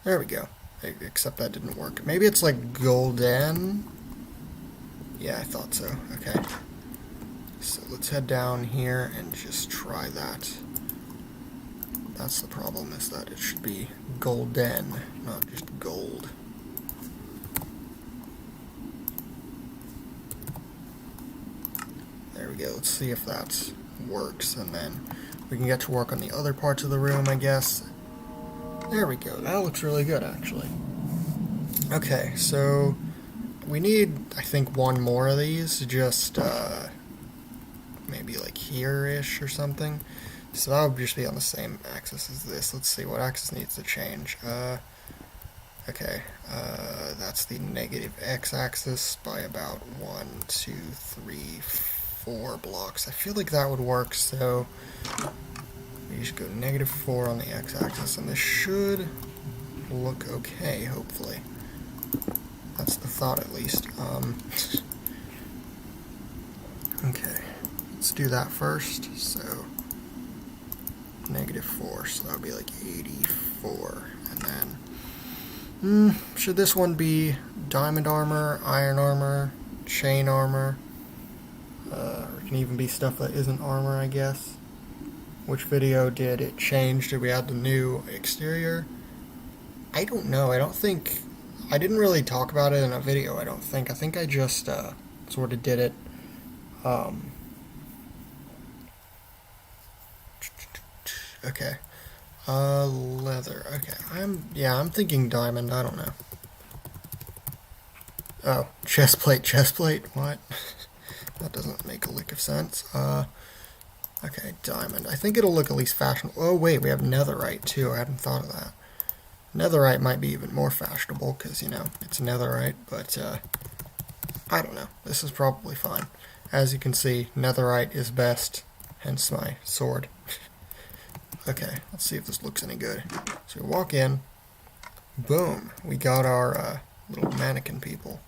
There we go. Except that didn't work. Maybe it's like golden. Yeah, I thought so. Okay. So let's head down here and just try that. That's the problem, is that it should be golden, not just gold. There we go. Let's see if that works, and then we can get to work on the other parts of the room, I guess. There we go. That looks really good, actually. Okay, so we need, I think, one more of these, just maybe like here-ish or something. So that would just be on the same axis as this. Let's see, what axis needs to change? Okay, that's the negative x-axis by about 1, 2, 3, 4 blocks. I feel like that would work, so we just go -4 on the x-axis, and this should look okay, hopefully. That's the thought, at least. Okay, let's do that first. So -4, so that would be like 84, and then should this one be diamond armor, iron armor, chain armor, or it can even be stuff that isn't armor, I guess. Which video did it change? Did we add the new exterior? I don't know. I don't think I didn't really talk about it in a video. I don't think. I think I just sort of did it. Okay. Leather. Okay. I'm thinking diamond. I don't know. Oh, chest plate. What? That doesn't make a lick of sense. Okay, diamond. I think it'll look at least fashionable. Oh, wait, we have netherite, too. I hadn't thought of that. Netherite might be even more fashionable, because, it's netherite, but, I don't know. This is probably fine. As you can see, netherite is best, hence my sword. Okay, let's see if this looks any good. So we walk in. Boom. We got our little mannequin people.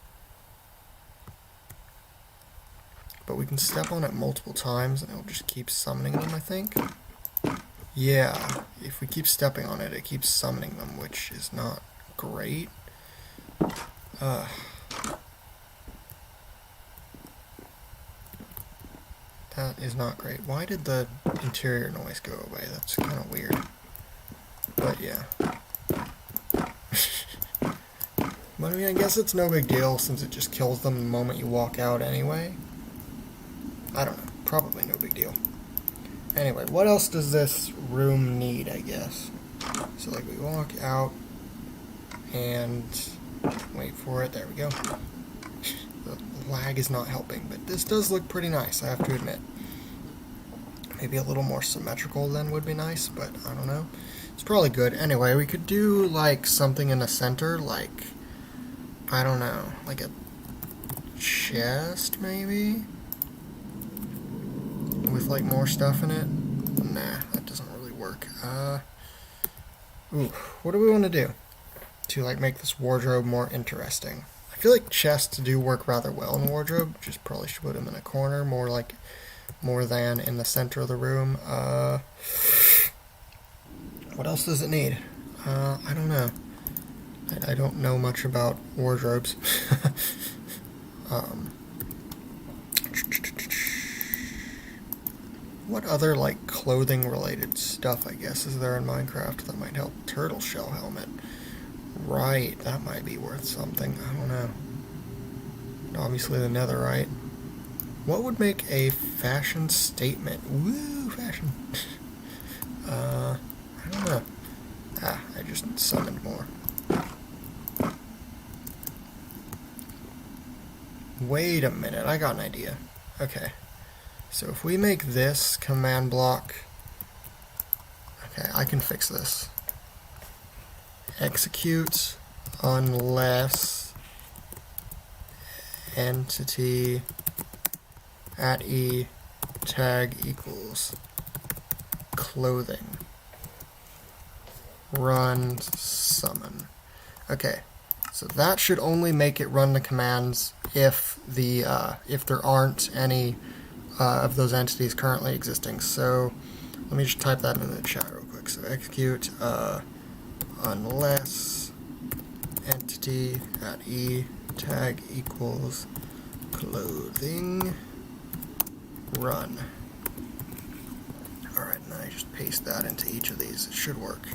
But we can step on it multiple times and it'll just keep summoning them, I think. Yeah, if we keep stepping on it, it keeps summoning them, which is not great. That is not great. Why did the interior noise go away? That's kind of weird. But yeah. But I mean, I guess it's no big deal since it just kills them the moment you walk out anyway. I don't know. Probably no big deal. Anyway, what else does this room need, I guess? So, like, we walk out and wait for it. There we go. The lag is not helping, but this does look pretty nice, I have to admit. Maybe a little more symmetrical than would be nice, but I don't know. It's probably good. Anyway, we could do, like, something in the center, like, I don't know, like a chest, maybe? With, like, more stuff in it? Nah, that doesn't really work. What do we want to do to, like, make this wardrobe more interesting? I feel like chests do work rather well in a wardrobe. Just probably should put them in a corner, more than in the center of the room. What else does it need? I don't know. I don't know much about wardrobes. What other, like, clothing-related stuff, I guess, is there in Minecraft that might help? Turtle shell helmet. Right, that might be worth something. I don't know. Obviously the netherite. What would make a fashion statement? Woo, fashion. I don't know. I just summoned more. Wait a minute, I got an idea. Okay. So if we make this command block... Okay, I can fix this. Execute unless entity at E tag equals clothing. Run summon. Okay, so that should only make it run the commands if there aren't any of those entities currently existing. So let me just type that into the chat real quick. So execute unless entity at E tag equals clothing run. Alright, now I just paste that into each of these. It should work.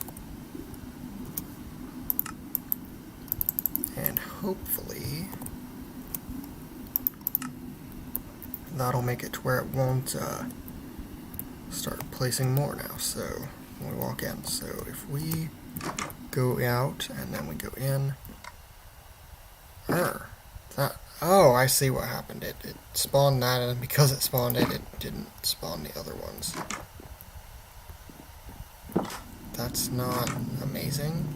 And hopefully that'll make it to where it won't start placing more now. So when we walk in, so if we go out and then we go in, oh, I see what happened. It spawned that, and because it spawned it, it didn't spawn the other ones. That's not amazing.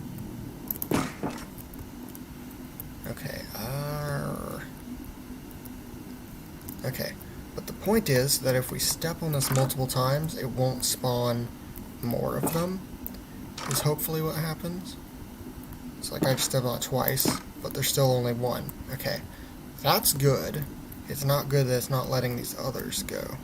Okay, okay, but the point is that if we step on this multiple times, it won't spawn more of them, is hopefully what happens. It's like I just stepped on it twice, but there's still only one. Okay, that's good. It's not good that it's not letting these others go.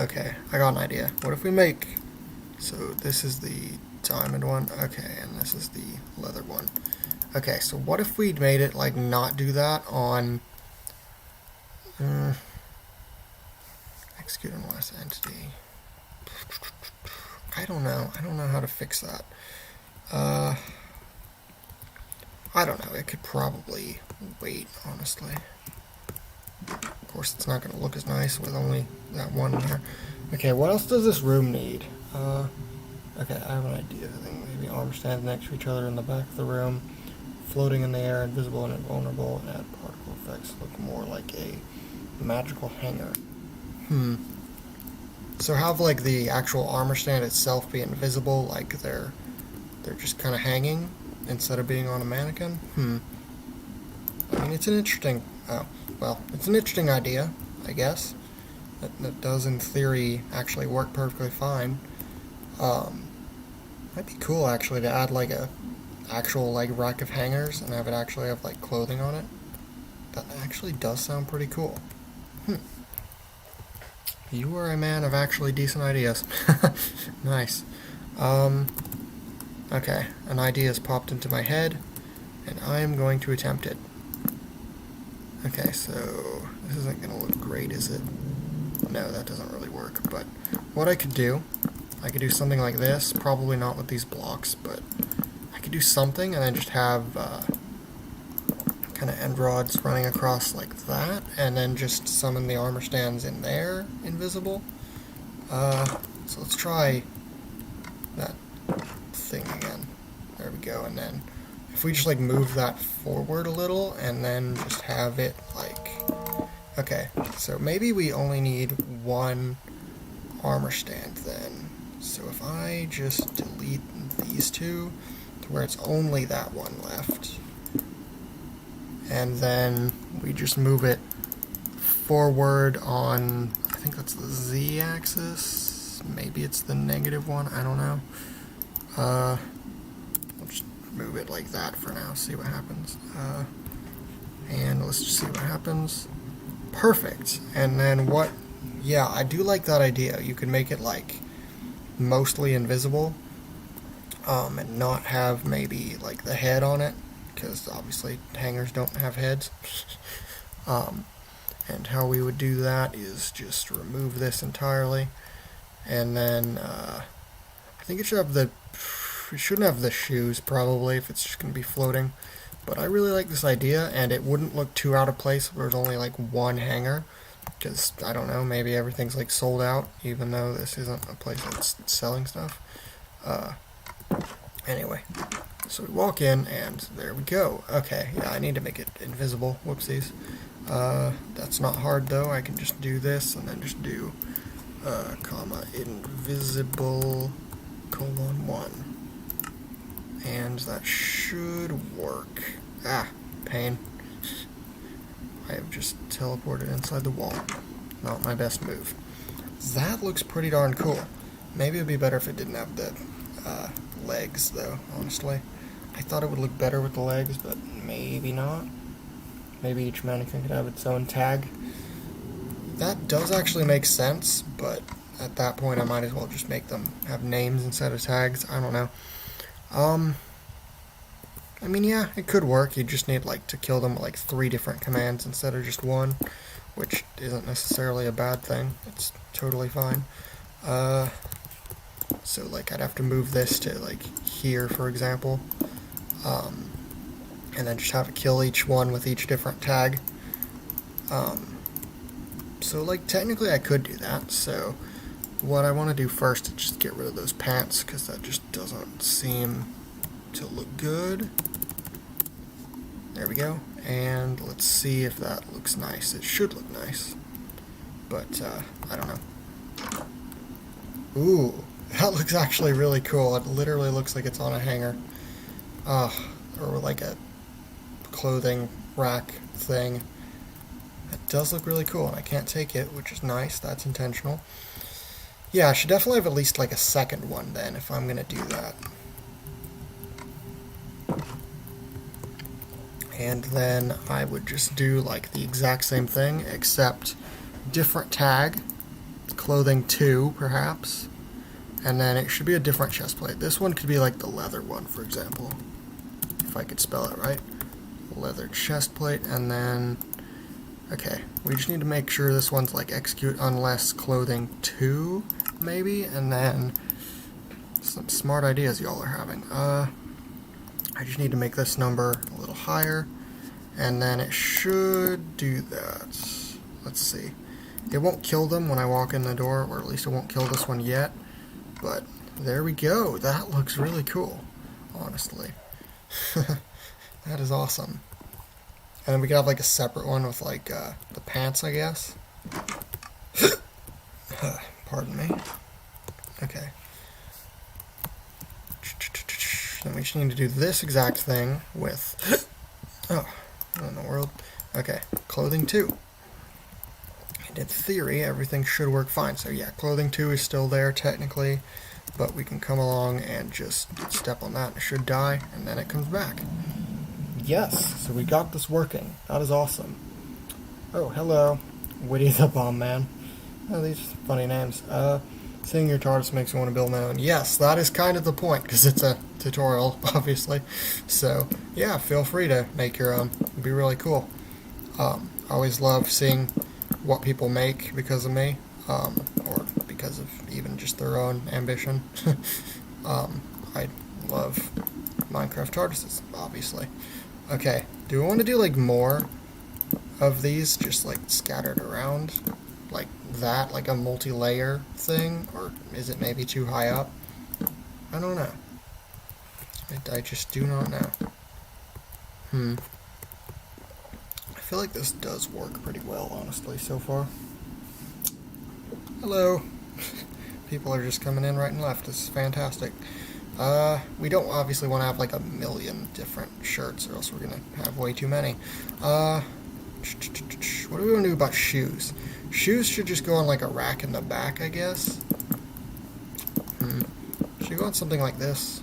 Okay, I got an idea. What if we make... So this is the diamond one. Okay, and this is the leather one. Okay, so what if we made it, like, not do that on... execute unless entity. I don't know. I don't know how to fix that. I don't know. It could probably wait, honestly. Of course, it's not going to look as nice with only that one here. Okay, what else does this room need? Okay, I have an idea. I think maybe arms stand next to each other in the back of the room, floating in the air, invisible and invulnerable, and add particle effects look more like a magical hanger. So have like the actual armor stand itself be invisible, like they're just kind of hanging instead of being on a mannequin. I mean, it's an interesting. It's an interesting idea, I guess. That does, in theory, actually work perfectly fine. Might be cool actually to add like a actual like rack of hangers and have it actually have like clothing on it. That actually does sound pretty cool. You are a man of actually decent ideas. Nice. Okay, an idea has popped into my head, and I am going to attempt it. Okay, so this isn't going to look great, is it? No, that doesn't really work, but what I could do something like this, probably not with these blocks, but I could do something and then just have kind of end rods running across like that, and then just summon the armor stands in there, invisible. So let's try that thing again. There we go, and then if we just like move that forward a little and then just have it like, okay, so maybe we only need one armor stand then. So if I just delete these two to where it's only that one left, and then we just move it forward on, I think that's the z-axis, maybe it's the negative one, I don't know. We'll just move it like that for now, see what happens. And let's just see what happens. Perfect. And then what, yeah, I do like that idea. You could make it like mostly invisible, and not have maybe like the head on it, because obviously hangers don't have heads. And how we would do that is just remove this entirely, and then I think it shouldn't have the shoes probably if it's just going to be floating, but I really like this idea, and it wouldn't look too out of place if there was only like one hanger, because I don't know, maybe everything's like sold out, even though this isn't a place that's selling stuff. Anyway, so we walk in, and there we go. Okay, yeah, I need to make it invisible. Whoopsies. That's not hard though. I can just do this, and then just do comma invisible colon 1, and that should work. Ah, pain. I have just teleported inside the wall. Not my best move. That looks pretty darn cool. Maybe it would be better if it didn't have the legs, though, honestly. I thought it would look better with the legs, but maybe not. Maybe each mannequin could have its own tag. That does actually make sense, but at that point I might as well just make them have names instead of tags. I don't know. I mean, yeah, it could work. You just need like to kill them with like 3 different commands instead of just one, which isn't necessarily a bad thing. It's totally fine. So like I'd have to move this to like here, for example, and then just have it kill each one with each different tag. So like technically I could do that. So what I want to do first is just get rid of those pants, because that just doesn't seem to look good. There we go, and let's see if that looks nice. It should look nice, but I don't know. Ooh, that looks actually really cool. It literally looks like it's on a hanger, or like a clothing rack thing. It does look really cool, and I can't take it, which is nice. That's intentional. Yeah, I should definitely have at least like a second one then, if I'm gonna do that. And then I would just do like the exact same thing, except different tag, clothing 2 perhaps, and then it should be a different chest plate. This one could be like the leather one, for example, if I could spell it right. Leather chest plate, and then, okay, we just need to make sure this one's like execute unless clothing 2, maybe, and then some smart ideas y'all are having. I just need to make this number a little higher, and then it should do that. let's see. It won't kill them when I walk in the door, or at least it won't kill this one yet. But there we go. That looks really cool, honestly. That is awesome. And then we could have like a separate one with like the pants, I guess. Pardon me. Okay. Then we just need to do this exact thing with... Oh, what in the world? Okay, clothing 2. And in theory, everything should work fine. So yeah, clothing 2 is still there technically, but we can come along and just step on that and it should die, and then it comes back. Yes, so we got this working. That is awesome. Oh, hello. Witty the Bomb Man. Oh, these are funny names. Seeing your TARDIS makes me want to build my own. Yes, that is kind of the point, because it's a tutorial, obviously. So, yeah, feel free to make your own. It'd be really cool. I always love seeing what people make because of me, or because of even just their own ambition. I love Minecraft TARDISes, obviously. Okay, do we want to do, like, more of these just, like, scattered around? Like that, like a multi-layer thing? Or is it maybe too high up? I don't know. I just do not know. I feel like this does work pretty well, honestly, so far. Hello. People are just coming in right and left. This is fantastic. We don't obviously want to have like a million different shirts, or else we're going to have way too many. What do we want to do about shoes? Shoes should just go on like a rack in the back, I guess. Should go on something like this?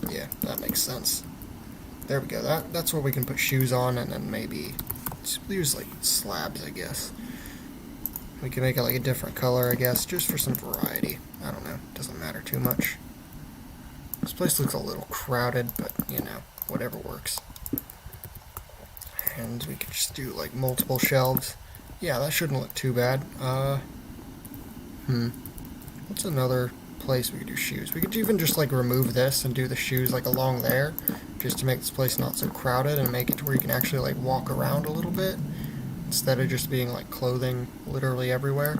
Yeah, that makes sense. There we go. That's where we can put shoes on, and then maybe use like slabs, I guess. We can make it like a different color, I guess, just for some variety. I don't know. Doesn't matter too much. This place looks a little crowded, but, you know, whatever works. And we could just do, like, multiple shelves. Yeah, that shouldn't look too bad. What's another place we could do shoes? We could even just, like, remove this and do the shoes, like, along there, just to make this place not so crowded and make it to where you can actually, like, walk around a little bit, instead of just being, like, clothing literally everywhere.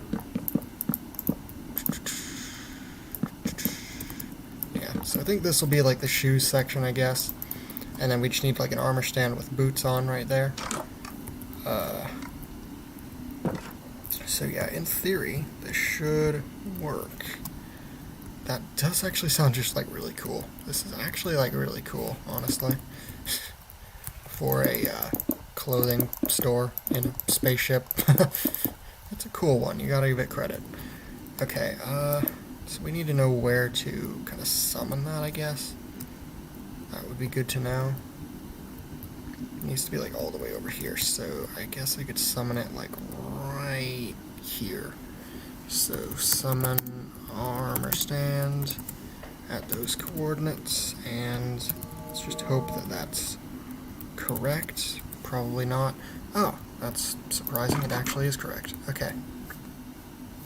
Yeah, so I think this will be, like, the shoes section, I guess. And then we just need, like, an armor stand with boots on right there. So yeah, in theory, this should work. That does actually sound just, like, really cool. This is actually, like, really cool, honestly. For a clothing store in a spaceship. It's a cool one, you gotta give it credit. Okay, so we need to know where to kind of summon that, I guess. That would be good to know. It needs to be like all the way over here, so I guess I could summon it like right here. So summon armor stand at those coordinates, and let's just hope that that's correct. Probably not. Oh, that's surprising. It actually is correct. Okay.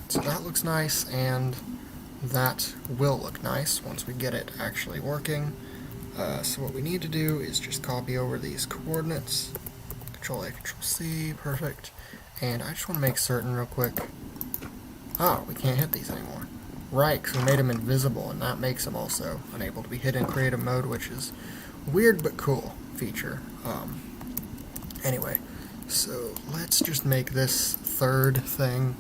So that looks nice, and that will look nice once we get it actually working. So what we need to do is just copy over these coordinates. Control A, Control C, perfect. And I just want to make certain real quick. Oh, we can't hit these anymore. Right, because we made them invisible, and that makes them also unable to be hit in creative mode, which is weird but cool feature. Anyway, so let's just make this third thing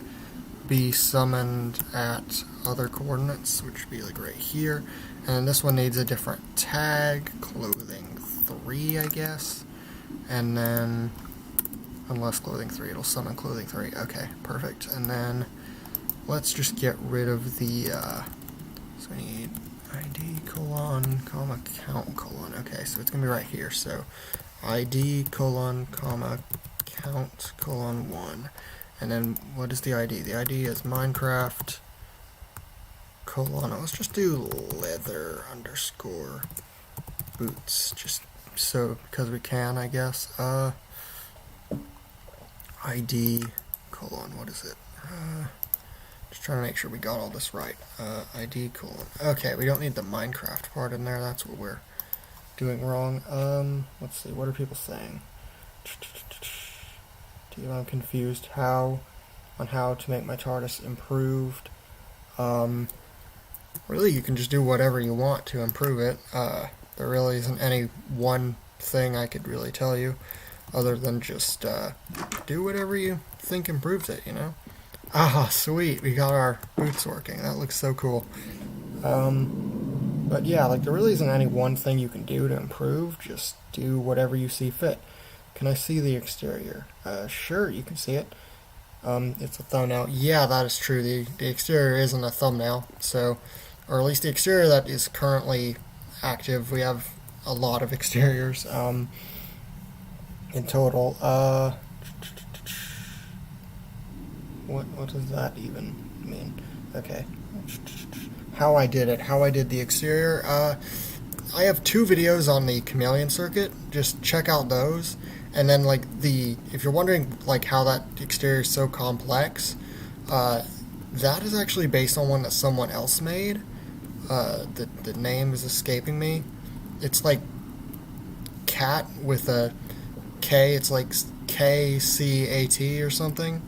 be summoned at other coordinates, which would be like right here. And this one needs a different tag, clothing 3, I guess. And then, unless clothing 3, it'll summon clothing 3. Okay, perfect. And then, let's just get rid of the, so we need ID, colon, comma, count, colon. Okay, so it's going to be right here. So, ID, colon, comma, count, colon, 1. And then, what is the ID? The ID is Minecraft, colon, let's just do leather underscore boots, just so, because we can, I guess. ID, colon, what is it? Just trying to make sure we got all this right. ID, colon. Okay, we don't need the Minecraft part in there, that's what we're doing wrong. Let's see, what are people saying? I'm confused on how to make my TARDIS improved. Really, you can just do whatever you want to improve it. There really isn't any one thing I could really tell you, other than just do whatever you think improves it, you know? Ah, sweet, we got our boots working. That looks so cool. But yeah, like, there really isn't any one thing you can do to improve. Just do whatever you see fit. Can I see the exterior? Sure, you can see it. It's a thumbnail. Yeah, that is true. The exterior isn't a thumbnail, so, or at least the exterior that is currently active. We have a lot of exteriors in total. What does that even mean? Okay. How I did the exterior. I have 2 videos on the chameleon circuit. Just check out those. And then, like, if you're wondering, like, how that exterior is so complex, that is actually based on one that someone else made. The name is escaping me. It's like cat with a K. It's like KCAT or something.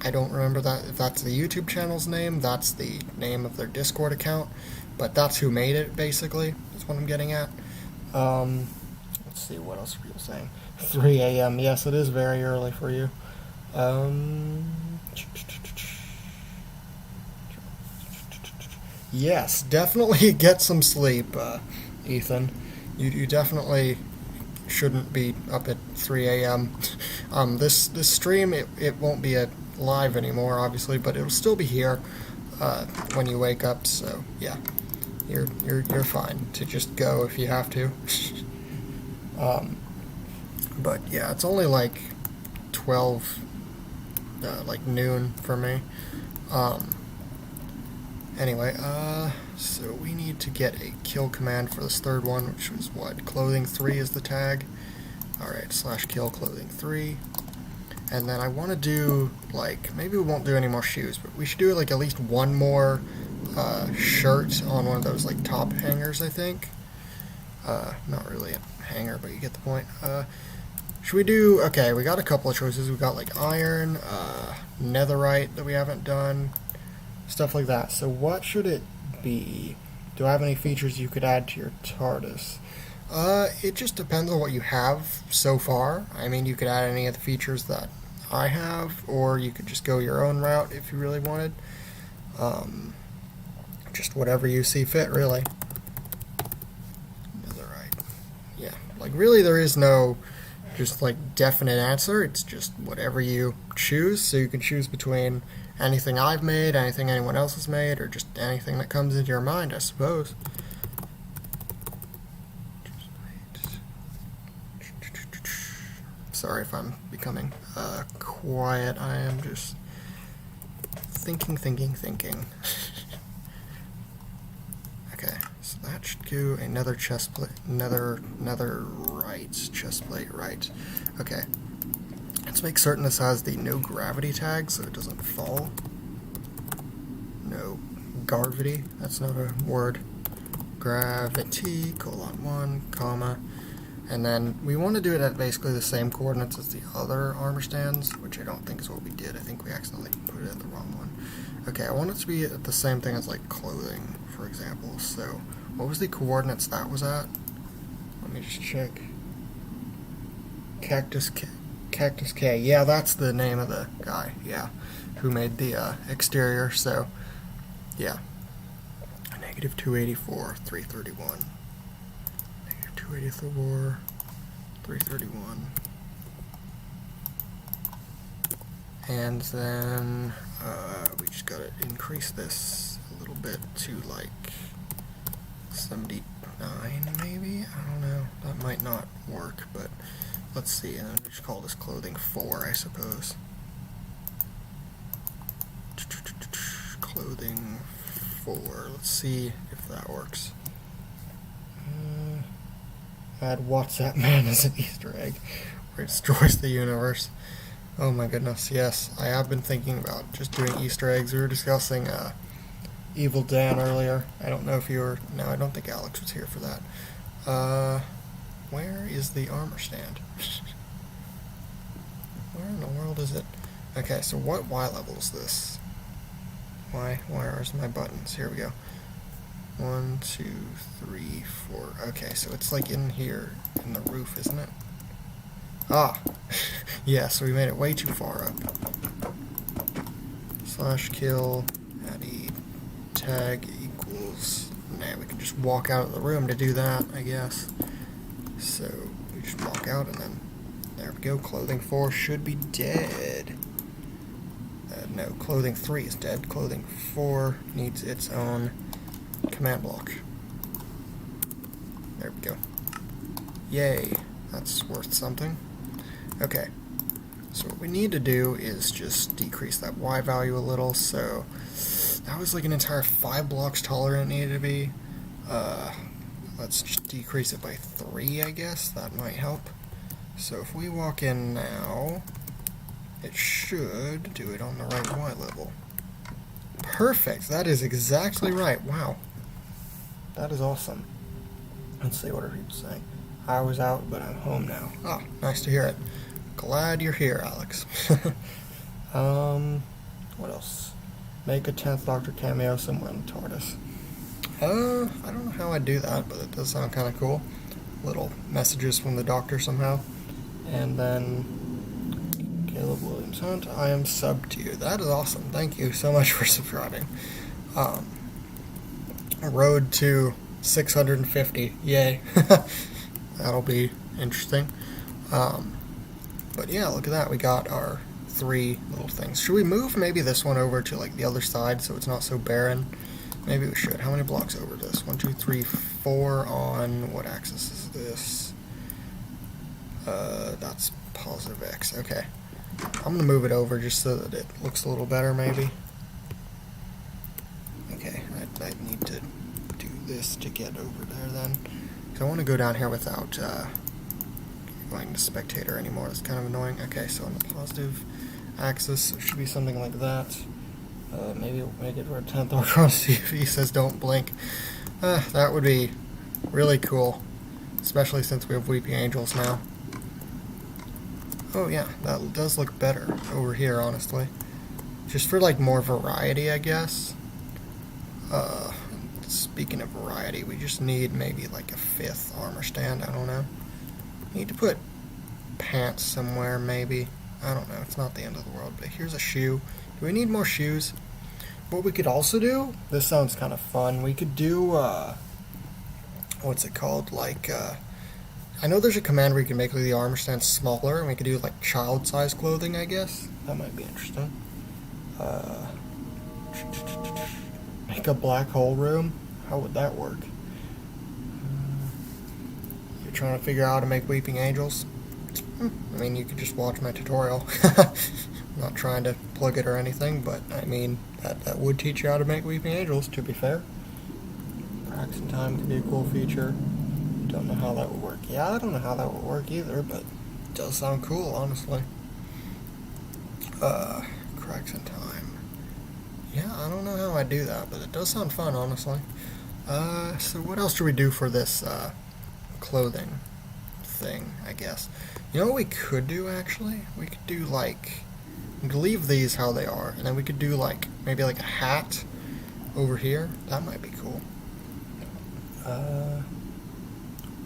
I don't remember that. If that's the YouTube channel's name, that's the name of their Discord account. But that's who made it, basically, is what I'm getting at. Let's see, what else are people saying? 3 a.m. Yes, it is very early for you. Yes, definitely get some sleep, Ethan. You definitely shouldn't be up at 3 a.m. This stream, it won't be live anymore, obviously, but it'll still be here when you wake up. So yeah, you're fine to just go if you have to. But yeah, it's only like 12, like noon for me. Anyway, so we need to get a kill command for this third one, which was what? Clothing 3 is the tag. Alright, /kill clothing 3. And then I want to do, like, maybe we won't do any more shoes, but we should do, like, at least one more shirt on one of those, like, top hangers, I think. Not really a hanger, but you get the point. Should we do, okay, we got a couple of choices. We got, like, iron, netherite that we haven't done, stuff like that. So what should it be? Do I have any features you could add to your TARDIS? It just depends on what you have so far. I mean, you could add any of the features that I have, or you could just go your own route if you really wanted. Just whatever you see fit, really. Netherite. Yeah, like, really there is no just, like, definite answer. It's just whatever you choose. So you can choose between anything I've made, anything anyone else has made, or just anything that comes into your mind, I suppose. Sorry if I'm becoming quiet. I am just thinking. Okay, so that should do another chest plate, another right chest plate, right. Okay, let's make certain this has the no gravity tag so it doesn't fall. No gravity, that's not a word. Gravity, :1, comma. And then we want to do it at basically the same coordinates as the other armor stands, which I don't think is what we did. I think we accidentally put it at the wrong one. Okay, I want it to be at the same thing as, like, clothing, for example. So, what was the coordinates that was at? Let me just check. Cactus K. Yeah, that's the name of the guy, yeah, who made the exterior. So, yeah. -284, 331. -284, 331. And then we just gotta increase this a little bit to, like, 79 maybe? I don't know. That might not work, but let's see. And then we just call this clothing 4, I suppose. Clothing 4. Let's see if that works. Add WhatsApp Man as an Easter egg where it destroys the universe. Oh my goodness, yes. I have been thinking about just doing Easter eggs. We were discussing Evil Dan earlier. I don't know if you were... No, I don't think Alex was here for that. Where is the armor stand? Where in the world is it? Okay, so what Y level is this? Where's my buttons? Here we go. 1, 2, 3, 4. Okay, so it's like in here, in the roof, isn't it? Ah! Yeah, so we made it way too far up. /kill, addy, tag equals... Nah, we can just walk out of the room to do that, I guess. So, we just walk out and then... There we go, clothing 4 should be dead. No, clothing 3 is dead. Clothing 4 needs its own command block. There we go. Yay, that's worth something. Okay, so what we need to do is just decrease that Y value a little, so that was like an entire 5 blocks taller than it needed to be. Let's just decrease it by 3, I guess. That might help. So if we walk in now, it should do it on the right Y level. Perfect! That is exactly right. Wow. That is awesome. Let's see what are people saying. I was out, but I'm home now. Ah, nice to hear it. Glad you're here, Alex. What else? Make a 10th Doctor cameo somewhere in the TARDIS. I don't know how I'd do that, but it does sound kind of cool. Little messages from the Doctor somehow. And then Caleb Williams Hunt, I am sub to you. That is awesome. Thank you so much for subscribing. A road to 650. Yay. That'll be interesting. But yeah, look at that. We got our 3 little things. Should we move maybe this one over to like the other side so it's not so barren? Maybe we should. How many blocks over this? 1, 2, 3, 4 on what axis is this? That's positive X. Okay. I'm gonna move it over just so that it looks a little better maybe. Okay, I need to do this to get over there then. Because I want to go down here without going to spectator anymore. It's kind of annoying. Okay, so on the positive axis, it should be something like that. Maybe we'll make it where 10th Doctor on TV says don't blink. That would be really cool. Especially since we have Weeping Angels now. Oh yeah, that does look better over here, honestly. Just for like more variety, I guess. Speaking of variety, we just need maybe like a 5th armor stand, I don't know. Need to put pants somewhere, maybe. I don't know, it's not the end of the world, but here's a shoe. Do we need more shoes? What we could also do, this sounds kind of fun, we could do, what's it called, like, I know there's a command where you can make the armor stand smaller, and we could do like child-size clothing, I guess. That might be interesting. Make a black hole room? How would that work? You're trying to figure out how to make Weeping Angels? I mean, you could just watch my tutorial. I'm not trying to plug it or anything, but I mean, that would teach you how to make Weeping Angels, to be fair. Cracks in time could be a cool feature. Don't know how that would work. Yeah, I don't know how that would work either, but it does sound cool, honestly. Cracks in time. Yeah, I don't know how I do that, but it does sound fun, honestly. So what else do we do for this, clothing thing, I guess? You know what we could do, actually? We could do, like, we could leave these how they are, and then we could do, like, maybe like a hat over here. That might be cool.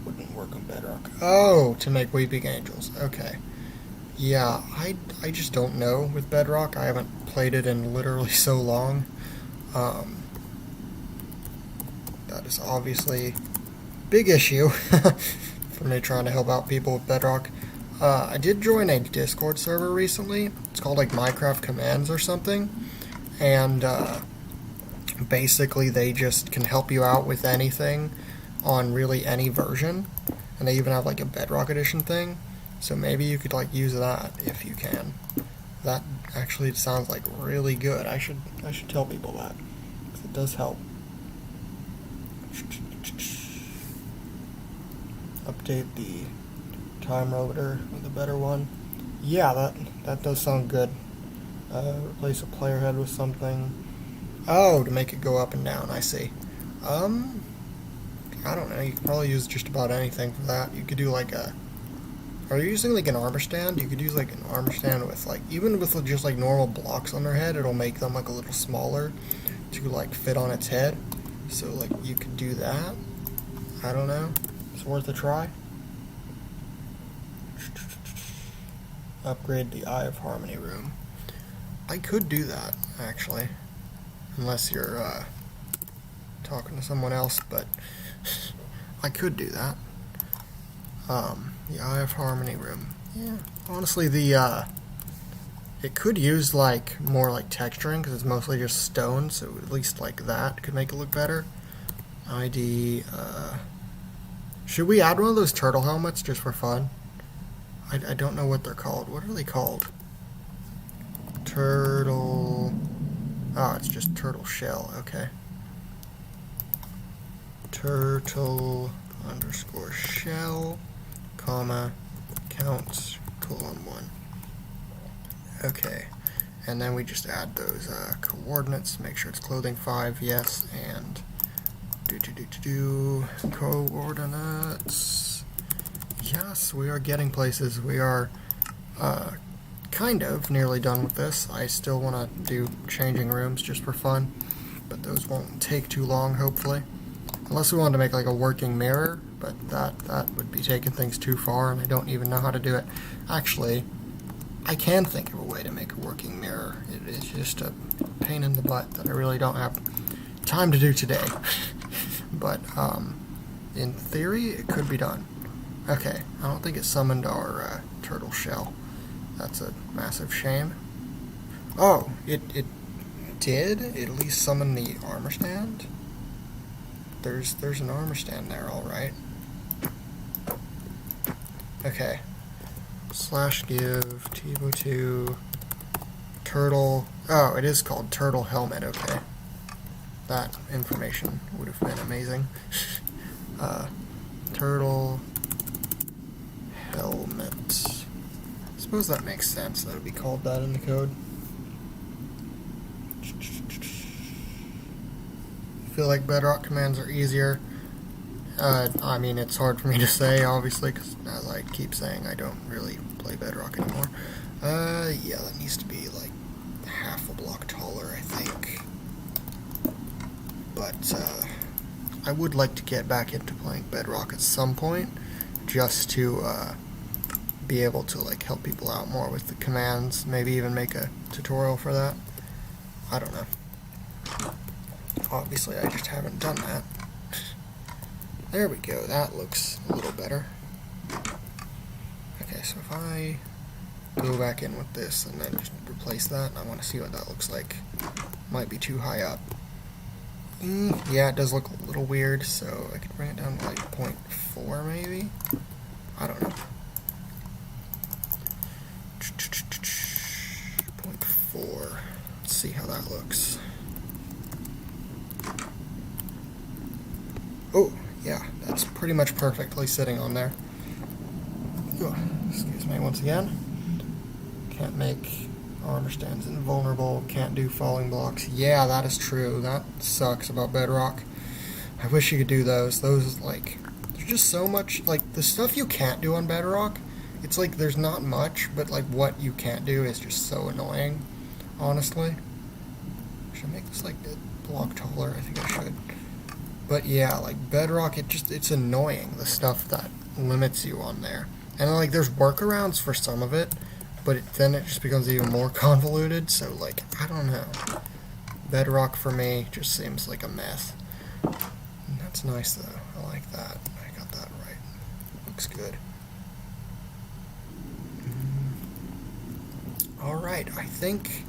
Wouldn't work on Bedrock. Oh, to make Weeping Angels. Okay. Yeah, I just don't know with Bedrock. I haven't played it in literally so long. That is obviously a big issue for me trying to help out people with Bedrock. I did join a Discord server recently. It's called like Minecraft Commands or something. And basically they just can help you out with anything on really any version. And they even have like a Bedrock edition thing. So maybe you could like use that if you can. That actually sounds like really good. I should tell people that, because it does help. Update the time rotor with a better one. Yeah, that does sound good. Replace a player head with something. Oh, to make it go up and down, I see. I don't know, you could probably use just about anything for that. You could do like a Are you using like an armor stand? You could use like an armor stand with like, even with just like normal blocks on their head, it'll make them like a little smaller to like fit on its head. So like you could do that. I don't know. It's worth a try. Upgrade the Eye of Harmony room. I could do that, actually. Unless you're talking to someone else, but I could do that. The Eye of Harmony room. Yeah, honestly, it could use like more like texturing because it's mostly just stone, so at least like that could make it look better. ID. Should we add one of those turtle helmets just for fun? I don't know what they're called. What are they called? Turtle. Oh, it's just turtle shell. Okay. Turtle underscore shell, comma, counts, :1. Okay. And then we just add those coordinates. Make sure it's clothing 5, yes, and coordinates. Yes, we are getting places. We are kind of nearly done with this. I still want to do changing rooms just for fun, but those won't take too long, hopefully. Unless we wanted to make like a working mirror, but that would be taking things too far, and I don't even know how to do it. Actually, I can think of a way to make a working mirror. It's just a pain in the butt that I really don't have time to do today. But in theory, it could be done. Okay, I don't think it summoned our turtle shell. That's a massive shame. Oh, it did? It at least summon the armor stand? There's an armor stand there, alright. Okay. /give TiVo2 turtle. Oh, it is called turtle helmet, okay. That information would have been amazing. Turtle helmet. I suppose that makes sense. That would be called that in the code. I feel like Bedrock commands are easier. I mean, it's hard for me to say, obviously, because as I keep saying, I don't really play Bedrock anymore. Yeah, that needs to be like half a block taller, I think. But I would like to get back into playing Bedrock at some point, just to be able to like help people out more with the commands, maybe even make a tutorial for that. I don't know. Obviously, I just haven't done that. There we go, that looks a little better. Okay, so if I go back in with this and then just replace that, I want to see what that looks like. Might be too high up. Yeah, it does look a little weird, so I could bring it down to like 0.4 maybe? I don't know. 0.4. Let's see how that looks. Oh, yeah, that's pretty much perfectly sitting on there. Oh, excuse me once again. Can't make armor stands invulnerable, can't do falling blocks. Yeah, that is true. That sucks about Bedrock. I wish you could do those. Those, like, there's just so much, like, the stuff you can't do on Bedrock, it's like there's not much, but, like, what you can't do is just so annoying, honestly. Should I make this, like, a block taller? I think I should. But yeah, like Bedrock, it's annoying, the stuff that limits you on there. And like there's workarounds for some of it, but then it just becomes even more convoluted, so like, I don't know. Bedrock for me just seems like a mess. And that's nice though, I like that. I got that right. Looks good. Alright, I think,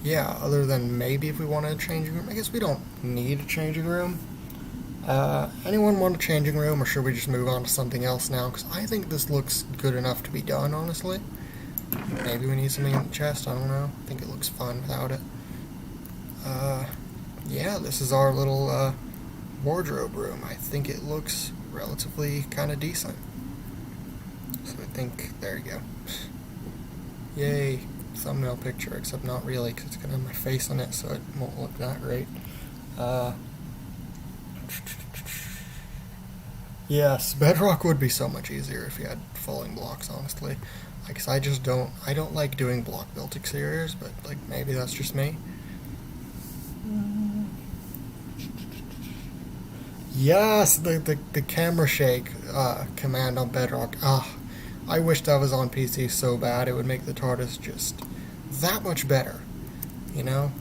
yeah, other than maybe if we wanted a changing room, I guess we don't need a changing room. Anyone want a changing room, or should we just move on to something else now? Because I think this looks good enough to be done, honestly. Maybe we need something in the chest, I don't know. I think it looks fine without it. Yeah, this is our little wardrobe room. I think it looks relatively kind of decent. So I think, there you go. Yay, thumbnail picture, except not really, because it's going to have my face on it, so it won't look that great. Yes, Bedrock would be so much easier if you had falling blocks, honestly. Like, I just I don't like doing block built exteriors, but like maybe that's just me. Yes, the camera shake command on Bedrock. Ah, I wish that was on PC so bad. It would make the TARDIS just that much better, you know?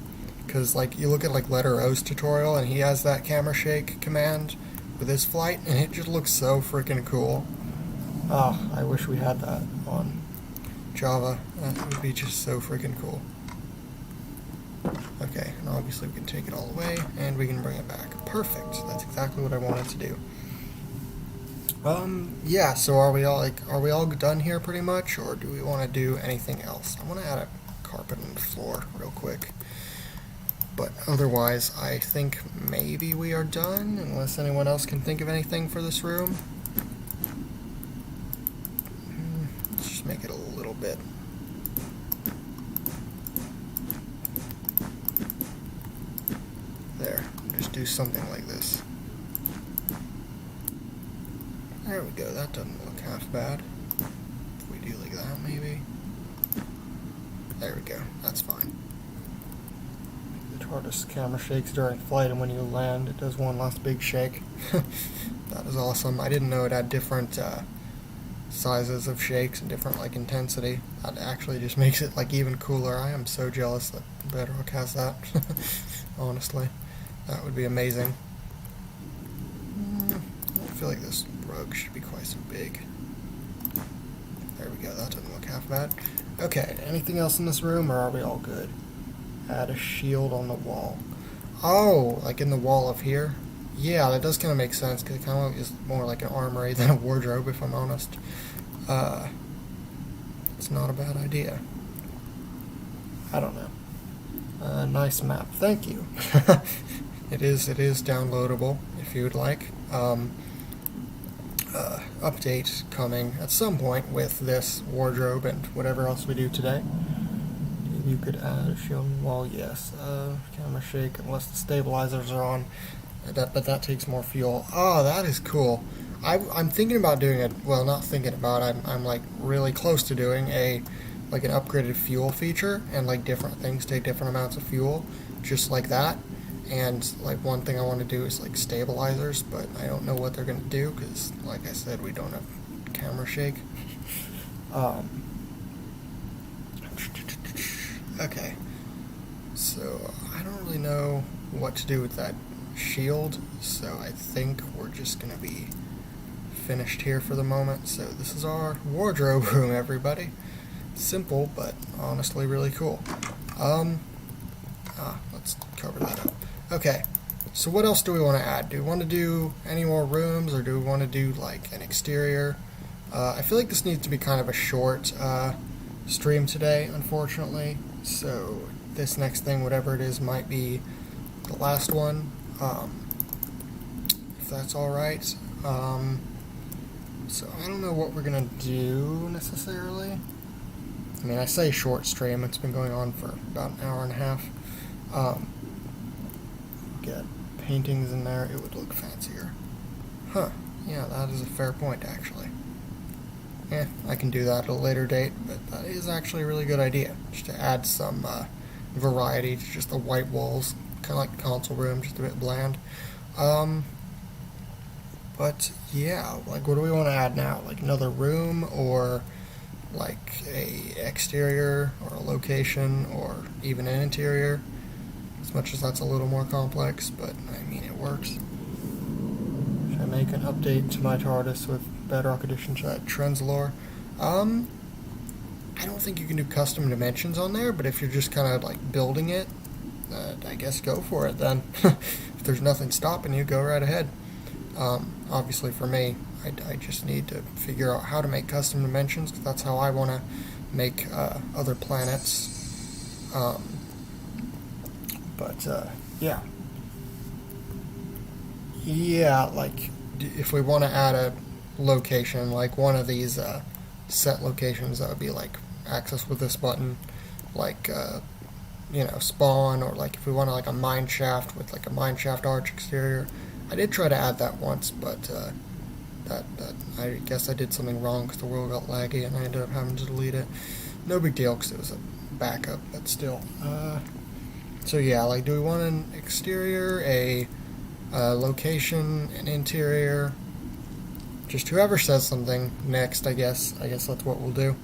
Because like you look at like Letter O's tutorial, and he has that camera shake command with his flight, and it just looks so freaking cool. Ah, I wish we had that on Java. That would be just so freaking cool. Okay, and obviously we can take it all away, and we can bring it back. Perfect. That's exactly what I wanted to do. Yeah, so are we all done here pretty much, or do we want to do anything else? I want to add a carpet on the floor real quick. But otherwise, I think maybe we are done, unless anyone else can think of anything for this room. Let's just make it a little bit. There, just do something like this. There we go, that doesn't look half bad. If we do like that, maybe. There we go, that's fine. The TARDIS camera shakes during flight, and when you land, it does one last big shake. That is awesome. I didn't know it had different sizes of shakes and different like intensity. That actually just makes it like even cooler. I am so jealous that Bedrock has that. Honestly, that would be amazing. I don't feel like this rug should be quite so big. There we go, that doesn't look half bad. Okay, anything else in this room, or are we all good? Add a shield on the wall. Oh, like in the wall of here? Yeah, that does kind of make sense, because it kind of is more like an armory than a wardrobe, if I'm honest. It's not a bad idea. I don't know. Nice map. Thank you. It is downloadable, if you would like. Update coming at some point with this wardrobe and whatever else we do today. You could add a shield on the wall, yes. Camera shake unless the stabilizers are on. But that takes more fuel. Oh, that is cool. I'm thinking about doing it. Well, not thinking about. I'm like really close to doing an upgraded fuel feature, and like different things take different amounts of fuel, just like that. And like one thing I want to do is like stabilizers, but I don't know what they're gonna do because, like I said, we don't have camera shake. Okay. So I don't really know what to do with that shield, so I think we're just gonna be finished here for the moment. So this is our wardrobe room, everybody. Simple, but honestly really cool. Let's cover that up. Okay, so what else do we want to add? Do we want to do any more rooms, or do we want to do like an exterior? I feel like this needs to be kind of a short stream today, unfortunately. So this next thing, whatever it is, might be the last one. If that's alright. So I don't know what we're gonna do necessarily. I mean, I say short stream, it's been going on for about an hour and a half. Get paintings in there, it would look fancier. Huh, yeah, that is a fair point, actually. I can do that at a later date, but that is actually a really good idea, just to add some variety to just the white walls, kind of like the console room, just a bit bland. But yeah, like what do we want to add now? Like another room, or like a exterior, or a location, or even an interior? As much as that's a little more complex, but I mean it works. Should I make an update to my TARDIS with Bedrock Edition Trenzlore? I don't think you can do custom dimensions on there, but if you're just kind of like building it, I guess go for it then. If there's nothing stopping you, go right ahead. Obviously for me, I just need to figure out how to make custom dimensions, because that's how I want to make other planets. Yeah. Yeah, like, if we want to add a location, like one of these set locations, that would be like access with this button, like, spawn, or like if we want to like a mine shaft with like a mine shaft arch exterior. I did try to add that once, but I guess I did something wrong because the world got laggy and I ended up having to delete it. No big deal because it was a backup, but still. So yeah, like, do we want an exterior, a location, an interior? Just whoever says something next, I guess that's what we'll do.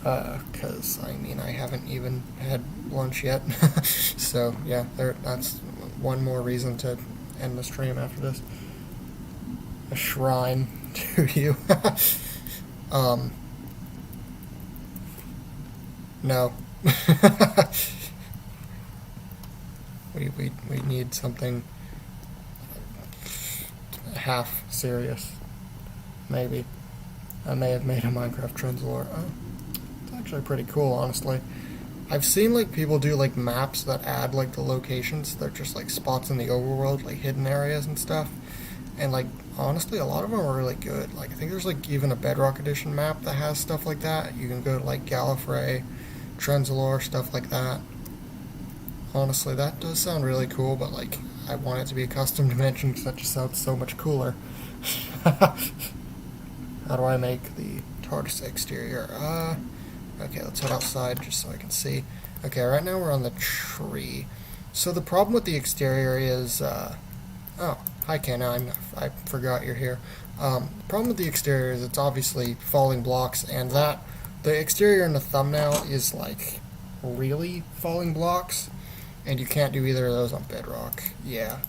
Because, I mean, I haven't even had lunch yet. So, yeah, that's one more reason to end the stream after this. A shrine to you. No. we need something half serious. Maybe. I may have made a Minecraft Trenzalore. Oh, it's actually pretty cool, honestly. I've seen, like, people do, like, maps that add, like, the locations. They're just, like, spots in the overworld, like, hidden areas and stuff. And, like, honestly, a lot of them are really good. Like, I think there's, like, even a Bedrock Edition map that has stuff like that. You can go to, like, Gallifrey, Trenzalore, stuff like that. Honestly, that does sound really cool, but, like, I want it to be a custom dimension because that just sounds so much cooler. How do I make the TARDIS exterior? Okay, let's head outside just so I can see. Okay, right now we're on the tree. So the problem with the exterior is, oh, hi K9, I forgot you're here. The problem with the exterior is it's obviously falling blocks, and that, the exterior in the thumbnail is, like, really falling blocks, and you can't do either of those on Bedrock. Yeah.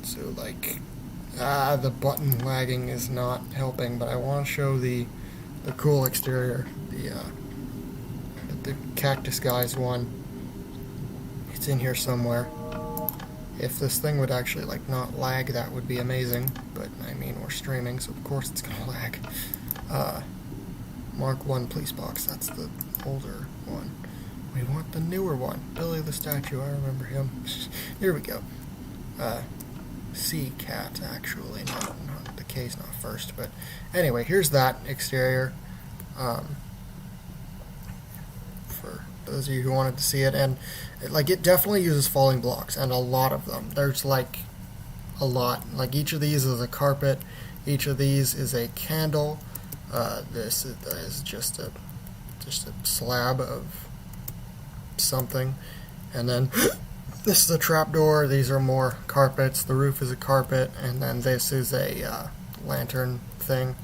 So, like, the button lagging is not helping, but I want to show the cool exterior, the cactus guy's one. It's in here somewhere. If this thing would actually, like, not lag, that would be amazing, but, I mean, we're streaming, so of course it's gonna lag. Mark 1 police box, that's the older one. We want the newer one. Billy the statue, I remember him. Here we go. Sea cat, actually, not the K's not first, but anyway, here's that exterior. For those of you who wanted to see it, and it definitely uses falling blocks, and a lot of them. There's like a lot. Like, each of these is a carpet, each of these is a candle. This is just a slab of something, and then this is a trapdoor. These are more carpets. The roof is a carpet, and then this is a lantern thing.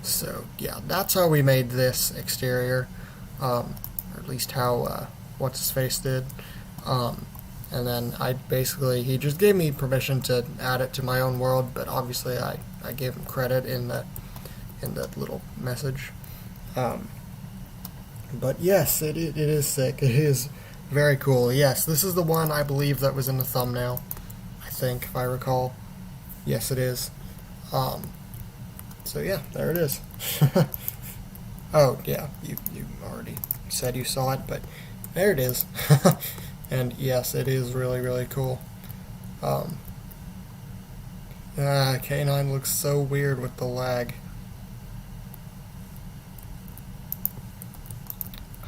So yeah, that's how we made this exterior, or at least how what's his face did. And then he just gave me permission to add it to my own world, but obviously I gave him credit in the little message. But yes, it is sick. It is very cool. Yes, this is the one I believe that was in the thumbnail, I think, if I recall. Yes, it is. So yeah, there it is. Oh yeah, you already said you saw it, but there it is. And yes, it is really, really cool. K9 looks so weird with the lag.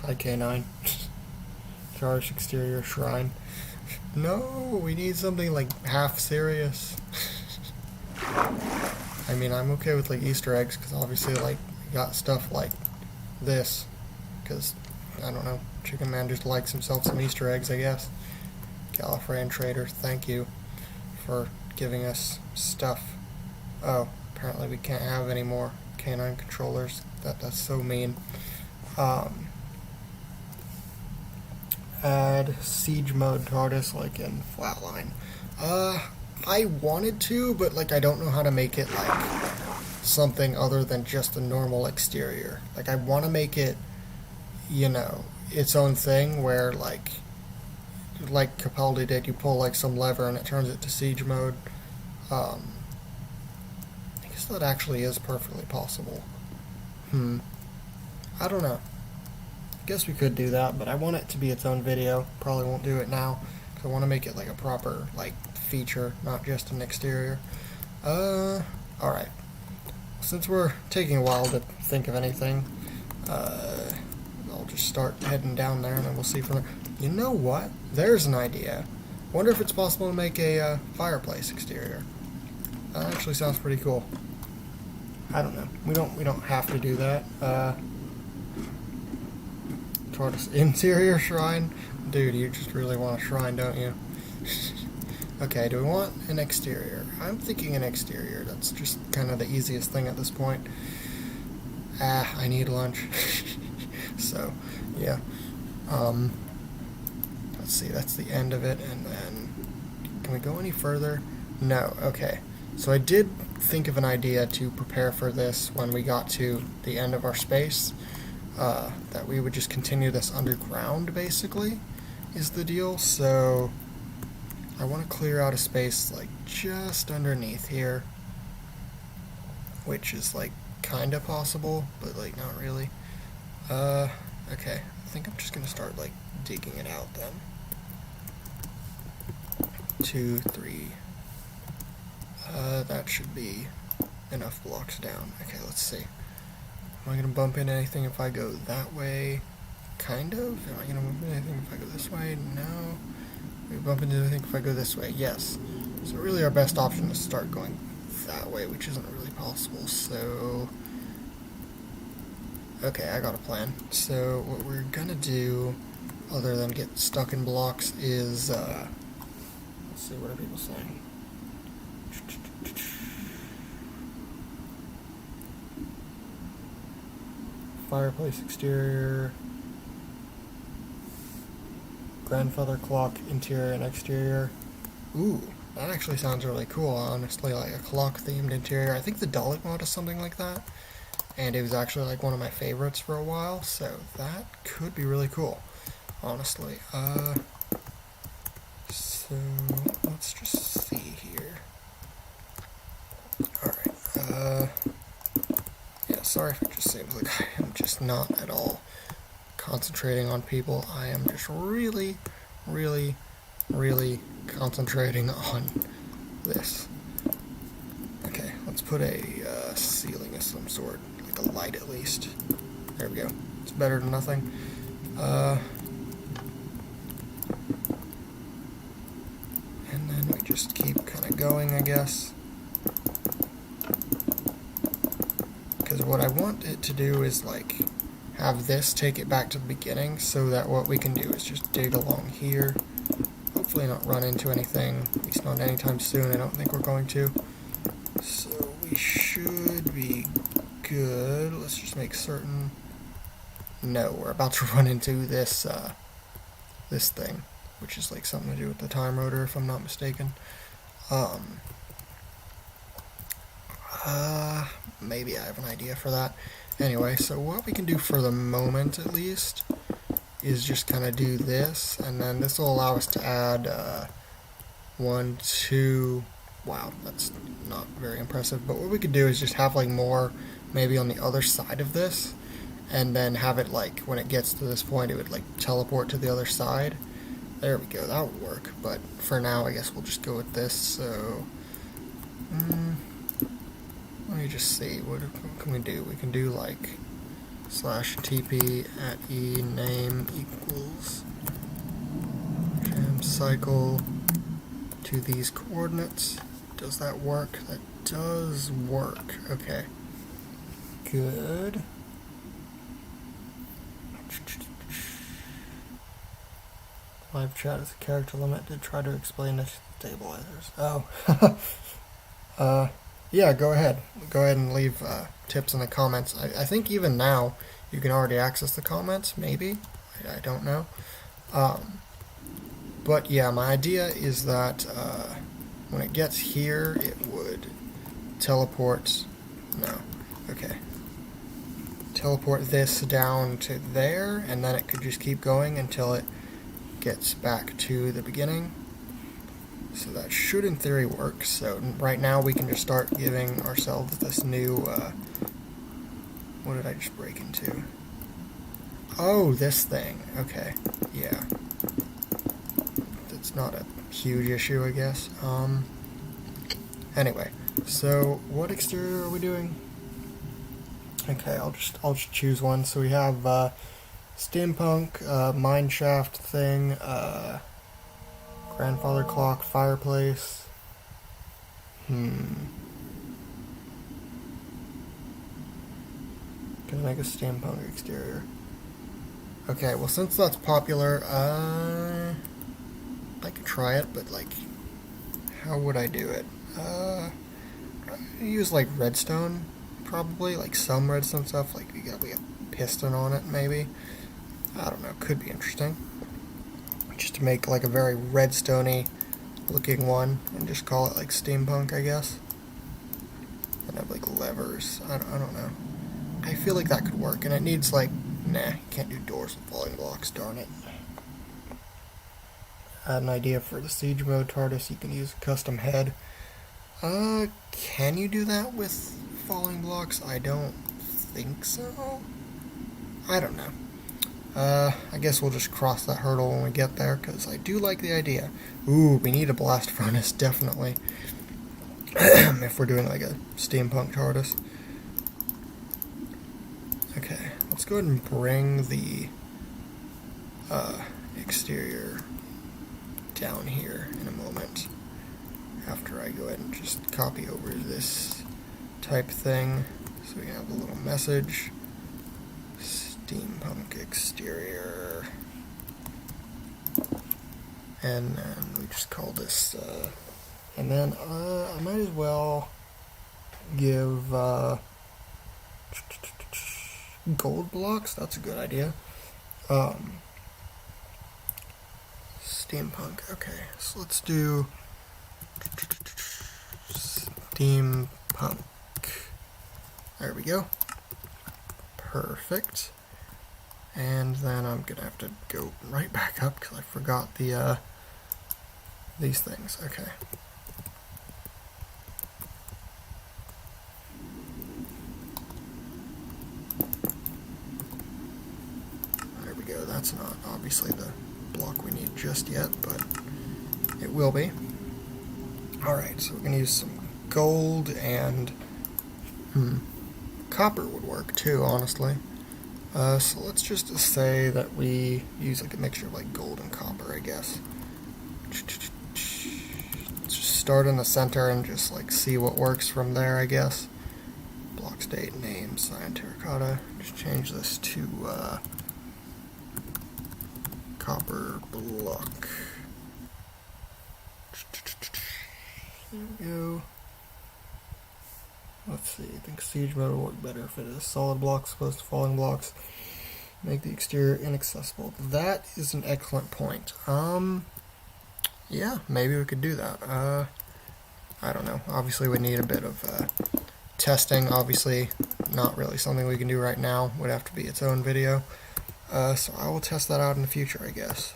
Hi K9. Charged exterior shrine. No, we need something like half serious. I mean, I'm okay with like Easter eggs because obviously like we got stuff like this because I don't know, Chicken Man just likes himself some Easter eggs, I guess. Gallifreyan Trader, thank you for giving us stuff. Oh, apparently we can't have any more K9 controllers. That's so mean. Add siege mode TARDIS like in Flatline. I wanted to, but like I don't know how to make it like something other than just a normal exterior. Like I want to make it, you know, its own thing where like Capaldi did, you pull like some lever and it turns it to siege mode. I guess that actually is perfectly possible. I don't know. I guess we could do that, but I want it to be its own video. Probably won't do it now because I want to make it like a proper like feature, not just an exterior. Alright. Since we're taking a while to think of anything, I'll just start heading down there and then we'll see from there. You know what? There's an idea. Wonder if it's possible to make a fireplace exterior. That actually sounds pretty cool. I don't know. We don't have to do that. TARDIS interior shrine? Dude, you just really want a shrine, don't you? Okay, do we want an exterior? I'm thinking an exterior. That's just kind of the easiest thing at this point. I need lunch. So, yeah. Let's see, that's the end of it, and then can we go any further? No, okay. So I did think of an idea to prepare for this when we got to the end of our space. That we would just continue this underground, basically, is the deal. So I want to clear out a space like just underneath here, which is like kind of possible, but like not really. Okay, I think I'm just gonna start like digging it out then. 2, 3. That should be enough blocks down. Okay, let's see. Am I gonna bump into anything if I go that way? Kind of. Am I gonna bump into anything if I go this way? No. Am I gonna bump into anything if I go this way? Yes. So really our best option is to start going that way, which isn't really possible. So okay, I got a plan. So what we're gonna do, other than get stuck in blocks, is let's see, what are people saying? Fireplace exterior, grandfather clock interior and exterior. Ooh, that actually sounds really cool, honestly, like a clock themed interior. I think the Dalek mod is something like that, and it was actually like one of my favorites for a while, so that could be really cool, honestly. So let's just see here. Alright, yeah, sorry if it just seems like I am just not at all concentrating on people. I am just really, really, really concentrating on this. Okay, let's put a ceiling of some sort, like a light at least. There we go. It's better than nothing. And then we just keep kind of going, I guess. Because what I want it to do is like have this take it back to the beginning, so that what we can do is just dig along here. Hopefully not run into anything, at least not anytime soon. I don't think we're going to. So we should be good. Let's just make certain. No, we're about to run into this this thing, which is like something to do with the time rotor, if I'm not mistaken. Maybe I have an idea for that. Anyway, so what we can do for the moment, at least, is just kind of do this, and then this will allow us to add 1, 2. Wow, that's not very impressive. But what we could do is just have like more, maybe on the other side of this, and then have it like when it gets to this point, it would like teleport to the other side. There we go. That would work. But for now, I guess we'll just go with this. So. Let me just see, what can we do? We can do like /tp at e name equals jam cycle to these coordinates. Does that work? That does work. Okay. Good. Live chat is a character limit to try to explain the stabilizers. Oh. Yeah, go ahead. Go ahead and leave tips in the comments. I think even now you can already access the comments, maybe. I don't know. But yeah, my idea is that when it gets here, it would teleport. No. Okay. Teleport this down to there, and then it could just keep going until it gets back to the beginning. So that should, in theory, work. So right now we can just start giving ourselves this new, what did I just break into? Oh, this thing. Okay. Yeah. That's not a huge issue, I guess. Anyway, so what exterior are we doing? Okay, I'll just choose one. So we have, steampunk, mineshaft thing, grandfather clock, fireplace. Gonna make a steampunk exterior. Okay, well since that's popular, I could try it, but like, how would I do it? I use like redstone, probably, like some redstone stuff, like you got like a piston on it, maybe. I don't know, could be interesting. Just to make like a very redstone-y looking one, and just call it like steampunk, I guess. And have like levers. I don't know. I feel like that could work, and it needs like, nah, you can't do doors with falling blocks, darn it. An idea for the siege mode TARDIS, you can use a custom head. Can you do that with falling blocks? I don't think so. I don't know. I guess we'll just cross that hurdle when we get there, because I do like the idea. Ooh, we need a blast furnace, definitely. If we're doing like a steampunk TARDIS. Okay, let's go ahead and bring the exterior down here in a moment. After I go ahead and just copy over this type thing. So we have a little message. Steampunk exterior. And then we just call this, and then I might as well give gold blocks. That's a good idea. Steampunk. Okay, so let's do steampunk. There we go. Perfect. And then I'm gonna have to go right back up because I forgot the these things. Okay. There we go. That's not obviously the block we need just yet, but it will be. Alright, so we're gonna use some gold and copper would work too, honestly. So let's just say that we use like a mixture of like gold and copper, I guess. Let's just start in the center and just like see what works from there, I guess. Block state, name, cyan, terracotta. Just change this to copper block. There we go. Let's see, I think siege mode will work better if it is solid blocks opposed to falling blocks. Make the exterior inaccessible. That is an excellent point. Yeah, maybe we could do that. I don't know. Obviously we need a bit of testing. Obviously not really something we can do right now. Would have to be its own video. So I will test that out in the future, I guess.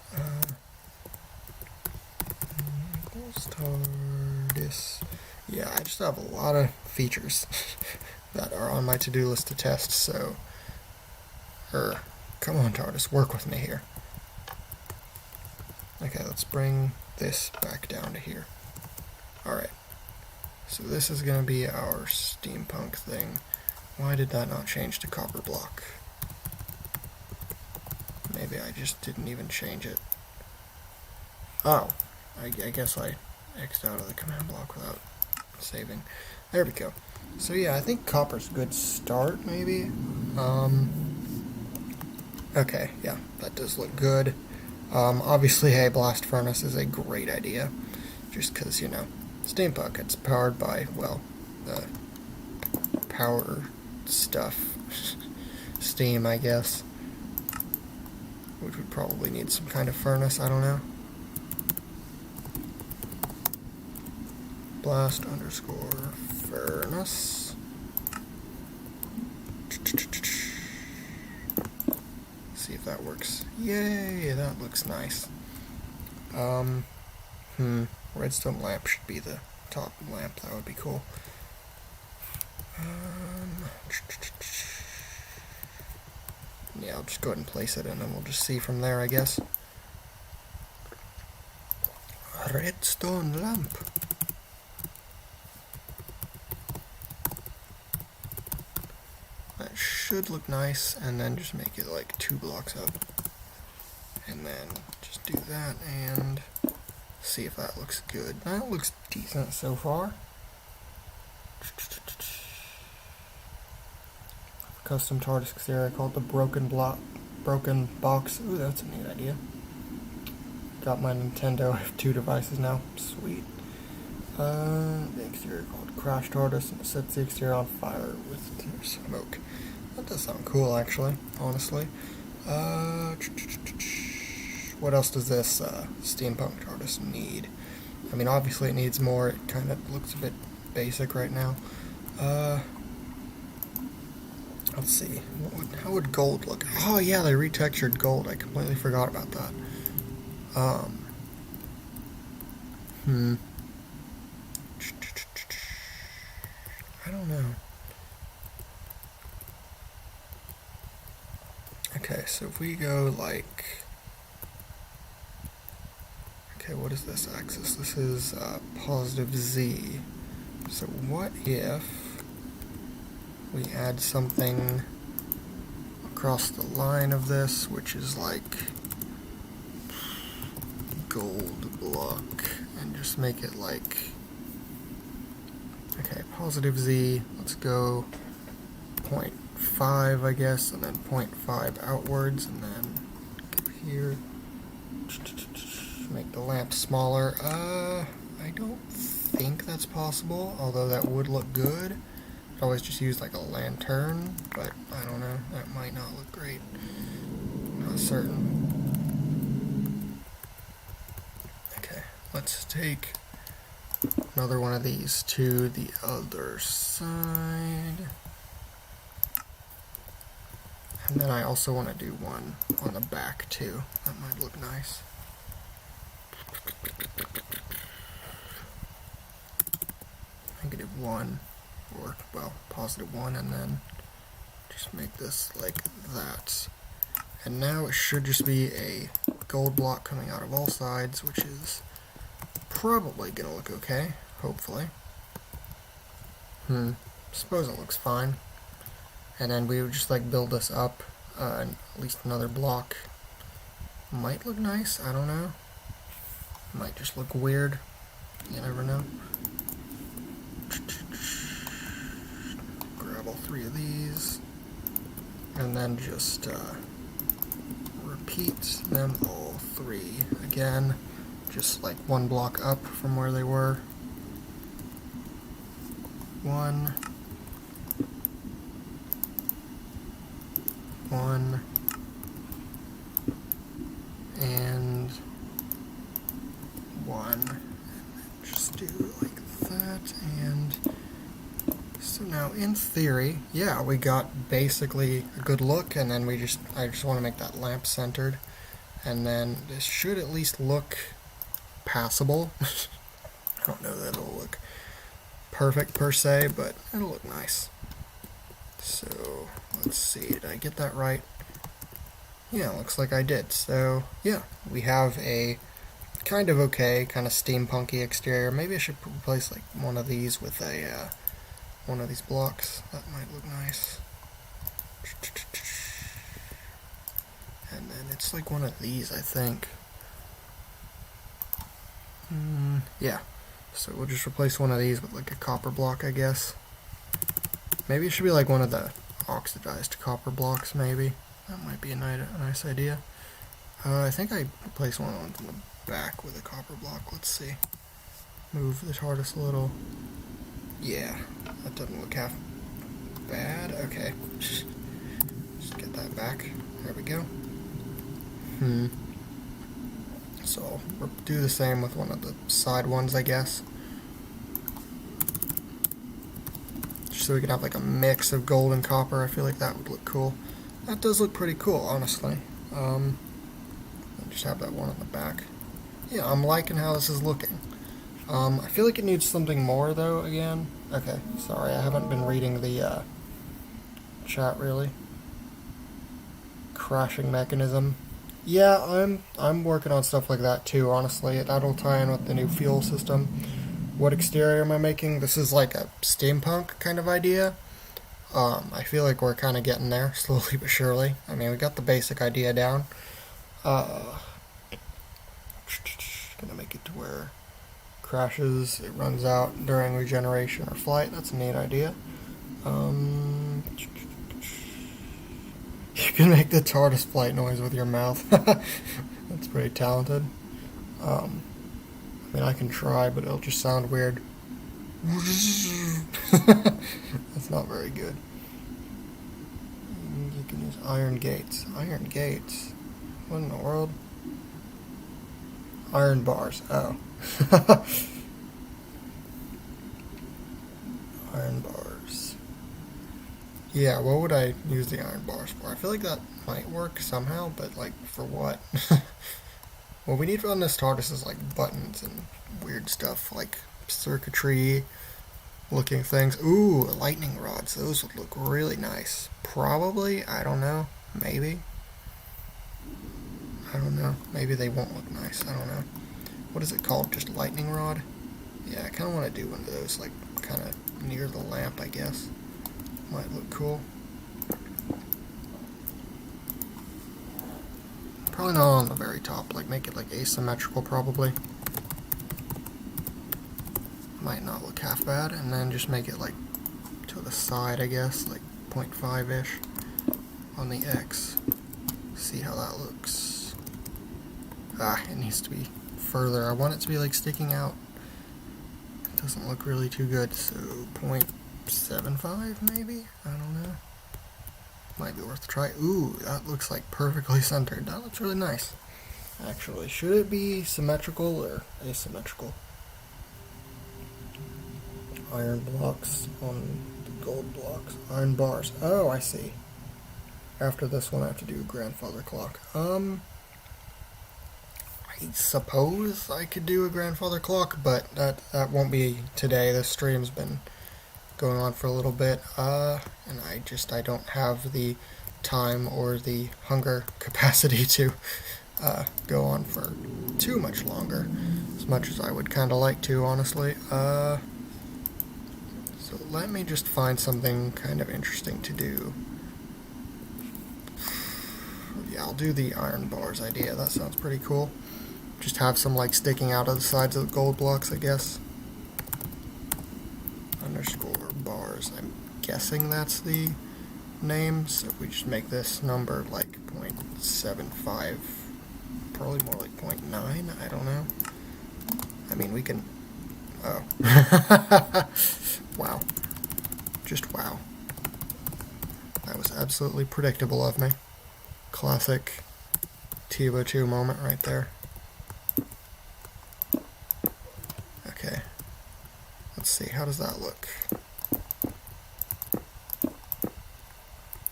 TARDIS. Yeah, I just have a lot of features that are on my to-do list to test, so come on TARDIS, work with me here. Okay, let's bring this back down to here. Alright, so this is going to be our steampunk thing. Why did that not change to copper block? Maybe I just didn't even change it. Oh, I guess I X'd out of the command block without saving. There we go. So yeah, I think copper's a good start, maybe. Okay, yeah, that does look good. Obviously a blast furnace is a great idea, just because, you know, steampunk, it's powered by, well, the power stuff. Steam, I guess. Which would probably need some kind of furnace, I don't know. Blast underscore furnace. See if that works. Yay, that looks nice. Redstone lamp should be the top lamp. That would be cool. Yeah, I'll just go ahead and place it, and then we'll just see from there, I guess. Redstone lamp. That should look nice, and then just make it like 2 blocks up. And then just do that and see if that looks good. That looks decent so far. custom TARDIS exterior called the Broken Box. Ooh, that's a neat idea. Got my Nintendo. I have 2 devices now. Sweet. The exterior called Crash TARDIS, and it sets the exterior on fire with smoke. That does sound cool, actually, honestly. What else does this steampunk TARDIS need? I mean, obviously it needs more. It kind of looks a bit basic right now. Let's see. How would gold look? Oh yeah, they retextured gold. I completely forgot about that. I don't know. Okay, so if we go like... Okay, what is this axis? This is positive Z. So what if we add something across the line of this, which is like gold block, and just make it like... Okay, positive Z, let's go 0.5, I guess, and then 0.5 outwards, and then go here. Make the lamp smaller. I don't think that's possible, although that would look good. I'd always just use like a lantern, but I don't know, that might not look great. Not certain. Okay, let's take another one of these to the other side. And then I also want to do one on the back too. That might look nice. -1, or, well, +1, and then just make this like that. And now it should just be a gold block coming out of all sides, which is probably gonna look okay, hopefully. Suppose it looks fine. And then we would just like build this up, and at least another block. Might look nice, I don't know. Might just look weird. You never know. Grab all 3 of these. And then just repeat them all 3 again. Just like 1 block up from where they were. 1. 1. And 1. Just do like that, and so now in theory, yeah, we got basically a good look, and then I just want to make that lamp centered, and then this should at least look passable. I don't know that it'll look perfect per se, but it'll look nice. So let's see, did I get that right? Yeah, looks like I did. So yeah, we have a kind of okay, kind of steampunky exterior. Maybe I should replace like one of these with a one of these blocks. That might look nice. And then it's like one of these, I think. Yeah. So we'll just replace one of these with like a copper block, I guess. Maybe it should be like one of the oxidized copper blocks, maybe. That might be a nice idea. I think I replaced one on the back with a copper block. Let's see. Move the TARDIS a little. Yeah, that doesn't look half bad. Okay. Just get that back. There we go. So we'll do the same with one of the side ones, I guess. Just so we can have like a mix of gold and copper. I feel like that would look cool. That does look pretty cool, honestly. Just have that one on the back. Yeah, I'm liking how this is looking. I feel like it needs something more, though, again. Okay, sorry, I haven't been reading the chat, really. Crashing mechanism. Yeah, I'm working on stuff like that, too, honestly. That'll tie in with the new fuel system. What exterior am I making? This is like a steampunk kind of idea. I feel like we're kind of getting there, slowly but surely. I mean, we got the basic idea down. Gonna make it to where crashes, it runs out during regeneration or flight. That's a neat idea. You can make the TARDIS flight noise with your mouth. That's pretty talented. Um, I mean, I can try, but it'll just sound weird. That's not very good. You can use iron gates. Iron gates? What in the world? Iron bars. Oh. Iron bars. Yeah, what would I use the iron bars for? I feel like that might work somehow, but like, for what? What we need on this TARDIS is like buttons and weird stuff, like circuitry looking things. Ooh, lightning rods. Those would look really nice. Probably. I don't know. Maybe. I don't know. Maybe they won't look nice. I don't know. What is it called? Just lightning rod? Yeah, I kind of want to do one of those, like, kind of near the lamp, I guess. Might look cool. Probably not on the very top. Like, make it, like, asymmetrical, probably. Might not look half bad. And then just make it, like, to the side, I guess. Like, 0.5-ish on the X. See how that looks. Ah, it needs to be further. I want it to be, like, sticking out. It doesn't look really too good, so 0.75 maybe? I don't know. Might be worth a try. Ooh, that looks like perfectly centered. That looks really nice. Actually, should it be symmetrical or asymmetrical? Iron blocks on the gold blocks. Iron bars. Oh, I see. After this one, I have to do grandfather clock. I suppose I could do a grandfather clock, but that won't be today. This stream's been going on for a little bit, and I don't have the time or the hunger capacity to go on for too much longer, as much as I would kind of like to, honestly. So let me just find something kind of interesting to do. Yeah, I'll do the iron bars idea. That sounds pretty cool. Just have some, like, sticking out of the sides of the gold blocks, I guess. Underscore bars. I'm guessing that's the name, so if we just make this number like 0.75, probably more like 0.9, I don't know. I mean, we can... Oh. Wow. Just wow. That was absolutely predictable of me. Classic Tibo 2 moment right there. Okay. Let's see, how does that look?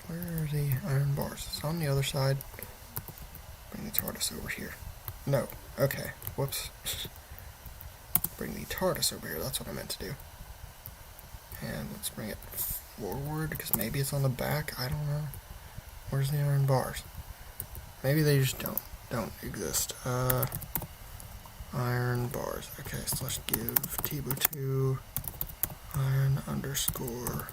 Where are the iron bars? It's on the other side. Bring the TARDIS over here. No. Okay. Whoops. Bring the TARDIS over here. That's what I meant to do. And let's bring it forward, because maybe it's on the back. I don't know. Where's the iron bars? Maybe they just don't exist. Iron bars. Okay, so let's give Tibo2 iron underscore.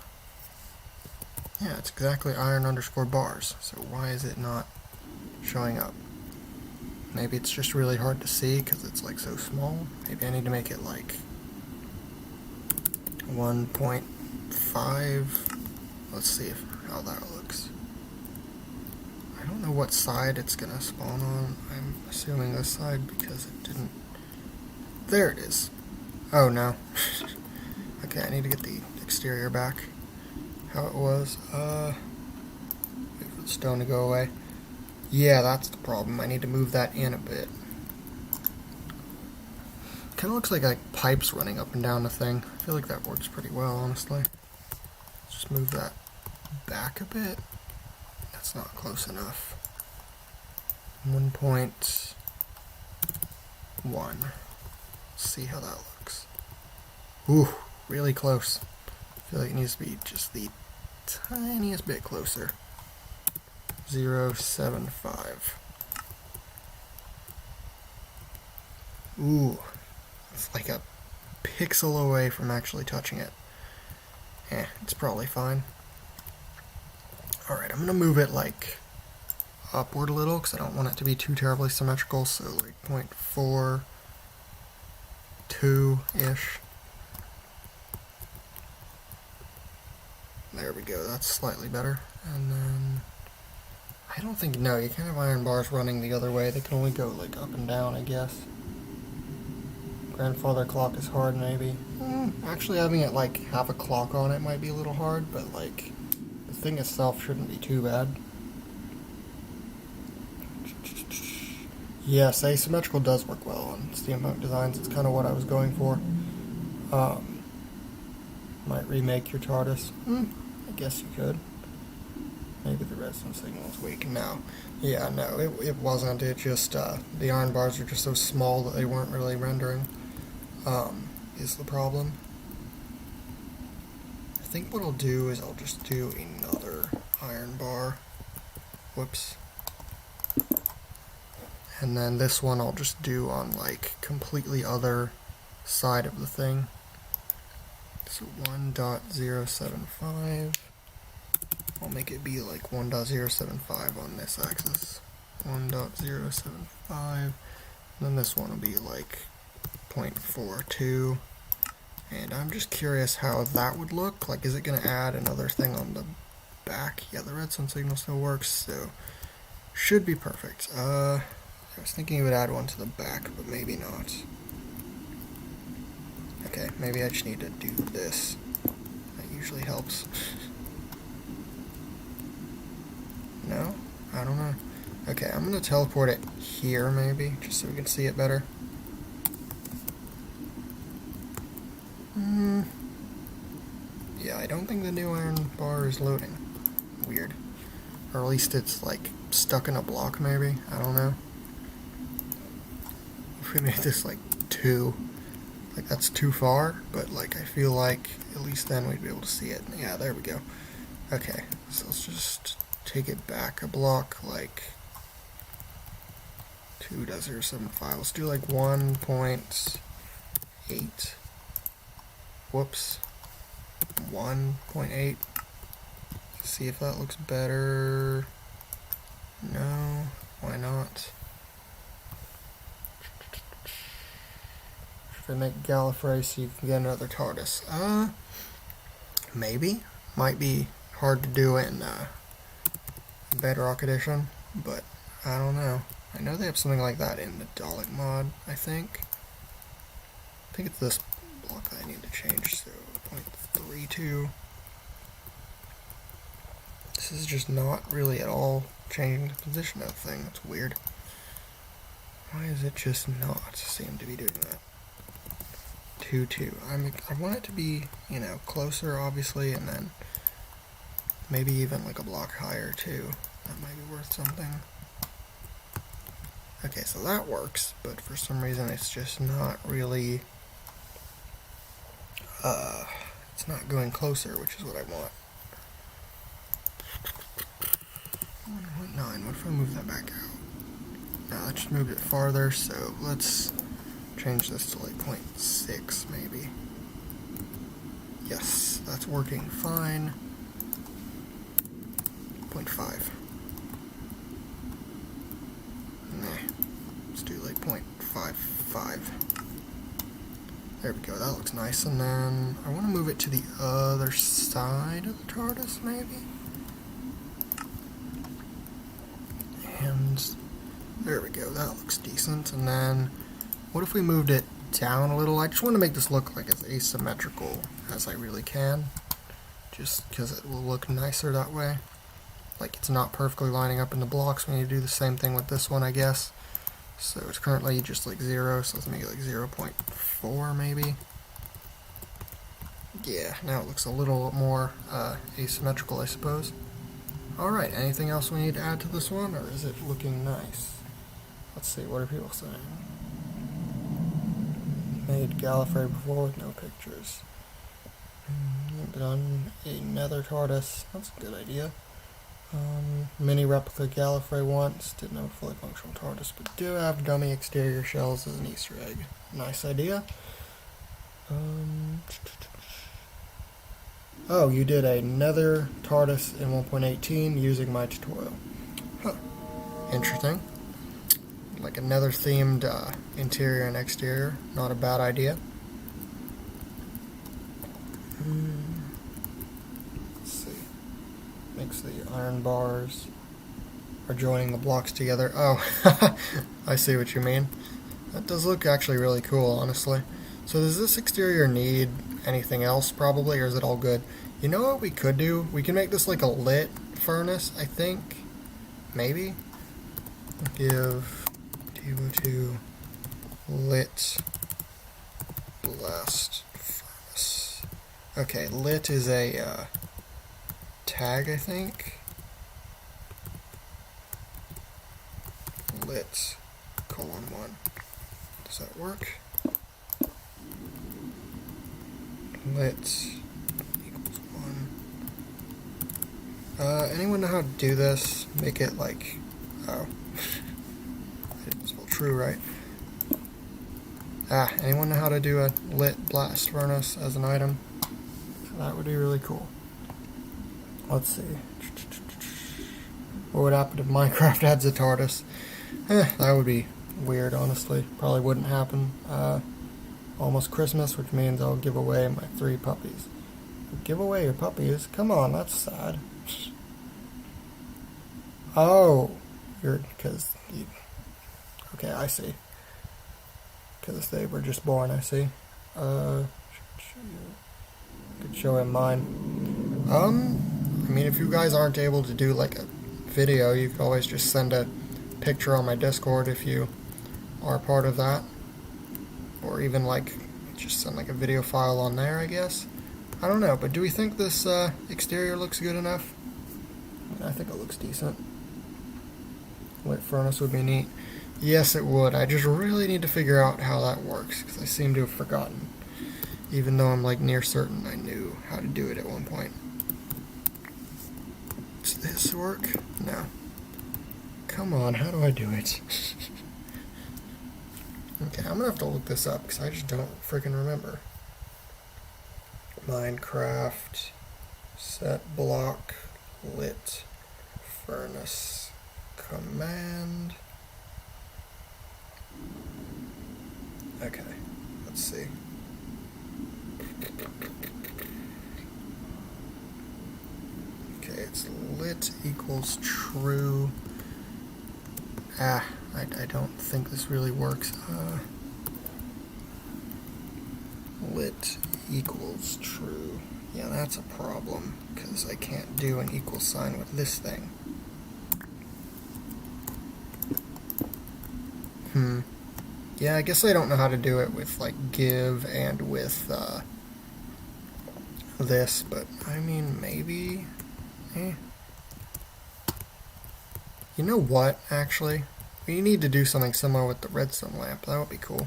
Yeah, it's exactly iron underscore bars. So why is it not showing up? Maybe it's just really hard to see because it's like so small. Maybe I need to make it like 1.5. Let's see how that looks. I don't know what side it's gonna spawn on. I'm assuming this side because it didn't. There it is. Oh no. Okay, I need to get the exterior back. How it was. Wait for the stone to go away. Yeah, that's the problem. I need to move that in a bit. Kind of looks like pipes running up and down the thing. I feel like that works pretty well, honestly. Let's just move that back a bit. That's not close enough. 1.1. See how that looks. Ooh, really close. I feel like it needs to be just the tiniest bit closer. 0.75. Ooh, it's like a pixel away from actually touching it. It's probably fine. Alright, I'm gonna move it like upward a little because I don't want it to be too terribly symmetrical, so like 0.42-ish. There we go, that's slightly better. And then I don't think, no, you can't have iron bars running the other way. They can only go, like, up and down, I guess. Grandfather clock is hard, maybe. Actually, having it, like, have a clock on it might be a little hard, but, like, the thing itself shouldn't be too bad. Yes, asymmetrical does work well on steampunk designs. It's kind of what I was going for. Might remake your TARDIS. I guess you could. Maybe the redstone signal is weak. No. Yeah, no, it wasn't. It just, the iron bars are just so small that they weren't really rendering, is the problem. I think what I'll do is I'll just do another iron bar. Whoops. And then this one I'll just do on, like, completely other side of the thing. So 1.075. I'll make it be like 1.075 on this axis. 1.075. And then this one will be like 0.42. And I'm just curious how that would look. Like, is it going to add another thing on the back? Yeah, the redstone signal still works, so should be perfect. I was thinking it would add one to the back, but maybe not. Okay, maybe I just need to do this. That usually helps. No? I don't know. Okay, I'm going to teleport it here, maybe, just so we can see it better. Yeah, I don't think the new iron bar is loading. Weird. Or at least it's, like, stuck in a block, maybe? I don't know. If we made this, like, 2... Like, that's too far, but, like, I feel like at least then we'd be able to see it. Yeah, there we go. Okay, so let's just take it back a block, like 2.075. Let's do, like, 1.8. Whoops. 1.8. See if that looks better. No, why not? Should I make Gallifrey so you can get another TARDIS? Maybe. Might be hard to do in Bedrock Edition, but I don't know. I know they have something like that in the Dalek mod, I think. I think it's this block that I need to change, so 0.32. This is just not really at all changing the position of the thing. That's weird. Why is it just not seem to be doing that? 2.2. I want it to be, you know, closer, obviously, and then maybe even like a block higher, too. That might be worth something. Okay, so that works, but for some reason it's just not really, it's not going closer, which is what I want. 1.9, what if I move that back out? No, I just moved it farther, so let's change this to like 0.6 maybe. Yes, that's working fine. 0.5. Nah, let's do like 0.55. There we go, that looks nice. And then I want to move it to the other side of the TARDIS maybe. And there we go, that looks decent. And then what if we moved it down a little? I just want to make this look like as asymmetrical as I really can, just because it will look nicer that way. Like, it's not perfectly lining up in the blocks. We need to do the same thing with this one, I guess. So it's currently just like 0, so let's make it like 0.4 maybe. Yeah, now it looks a little more asymmetrical, I suppose. Alright, anything else we need to add to this one, or is it looking nice? Let's see, what are people saying? Made Gallifrey before with no pictures. Done a nether TARDIS, that's a good idea. Mini replica Gallifrey once, didn't have a fully functional TARDIS, but do have dummy exterior shells as an Easter egg. Nice idea. Oh, you did a nether TARDIS in 1.18 using my tutorial. Huh. Interesting. Like a nether themed interior and exterior. Not a bad idea. Let's see. Makes the iron bars. are joining the blocks together. Oh, I see what you mean. That does look actually really cool, honestly. So does this exterior need anything else, probably, or is it all good? You know what we could do? We can make this like a lit furnace, I think. Maybe? Give TO2 lit blast furnace. Okay, lit is a tag, I think. Lit :1. Does that work? Lit equals 1. Anyone know how to do this? Make it like, oh, I didn't spell true right. Anyone know how to do a lit blast furnace as an item? That would be really cool. Let's see. What would happen if Minecraft adds a TARDIS? That would be weird, honestly. Probably wouldn't happen. Almost Christmas, which means I'll give away my 3 puppies. Give away your puppies? Come on, that's sad. Oh, because okay, I see. Because they were just born, I see. Could show him mine. I mean, if you guys aren't able to do like a video, you could always just send a picture on my Discord if you are part of that. Or even like just send like a video file on there, I guess. I don't know, but do we think this exterior looks good enough? I think it looks decent. Lit furnace would be neat. Yes, it would. I just really need to figure out how that works, because I seem to have forgotten. Even though I'm like near certain I knew how to do it at one point. Does this work? No. Come on, how do I do it? Okay, I'm gonna have to look this up, because I just don't freaking remember. Minecraft set block lit furnace command. Okay, let's see. Okay, it's lit equals true. I don't think this really works. Lit equals true. Yeah, that's a problem, because I can't do an equal sign with this thing. Yeah, I guess I don't know how to do it with, like, give and with, this, but, I mean, maybe? You know what, actually? We need to do something similar with the redstone lamp. That would be cool.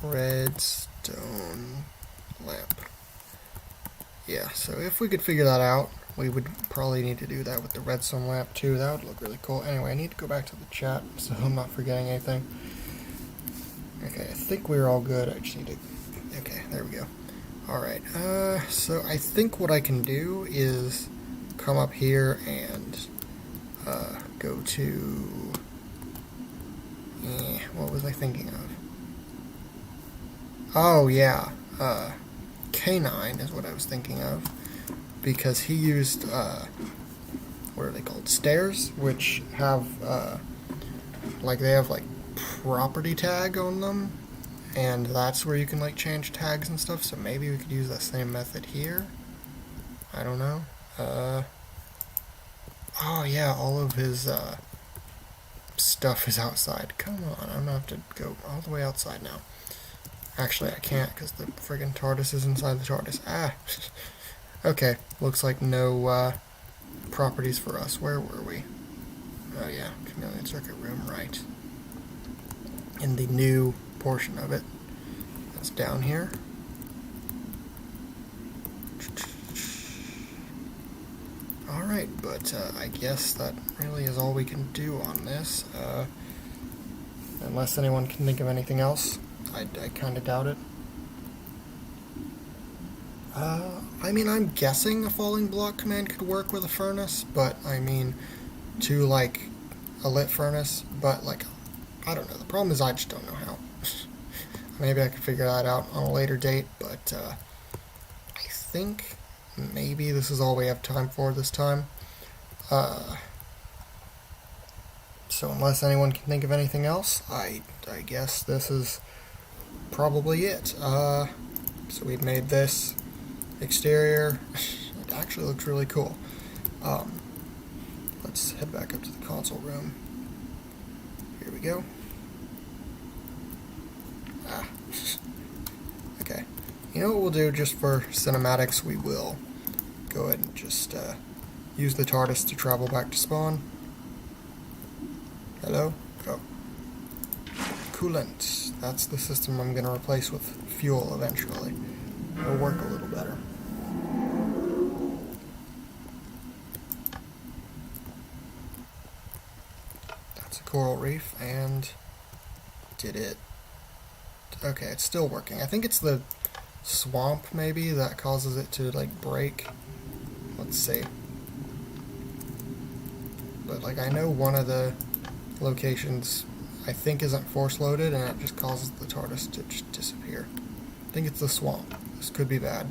Redstone lamp. Yeah, so if we could figure that out, we would probably need to do that with the redstone lamp too. That would look really cool. Anyway, I need to go back to the chat so I'm not forgetting anything. Okay, I think we're all good. I just need to... Okay, there we go. Alright, so I think what I can do is come up here and go to... what was I thinking of? Oh, yeah. K9 is what I was thinking of. Because he used, what are they called? Stairs, which have, like, they have, like, property tag on them. And that's where you can, like, change tags and stuff. So maybe we could use that same method here. I don't know. Oh, yeah, all of his, stuff is outside. Come on, I'm gonna have to go all the way outside now. Actually, I can't, because the friggin' TARDIS is inside the TARDIS. Okay, looks like no, properties for us. Where were we? Oh yeah, chameleon circuit room, right. In the new portion of it. That's down here. Alright, but, I guess that really is all we can do on this. Unless anyone can think of anything else. I kind of doubt it. I mean, I'm guessing a falling block command could work with a furnace, but, I mean, to, like, a lit furnace, but, like, I don't know. The problem is I just don't know how. Maybe I could figure that out on a later date, but, I think maybe this is all we have time for this time. So unless anyone can think of anything else, I guess this is probably it. So we've made this exterior. It actually looks really cool. Let's head back up to the console room. Here we go. Okay. You know what we'll do just for cinematics? We will go ahead and just use the TARDIS to travel back to spawn. Hello? Oh. Coolant. That's the system I'm going to replace with fuel eventually. It'll work a little better. That's a coral reef, and did it... Okay, it's still working. I think it's the swamp, maybe, that causes it to, like, break. Let's see. But, like, I know one of the locations I think isn't force loaded, and it just causes the TARDIS to just disappear. I think it's the swamp. This could be bad.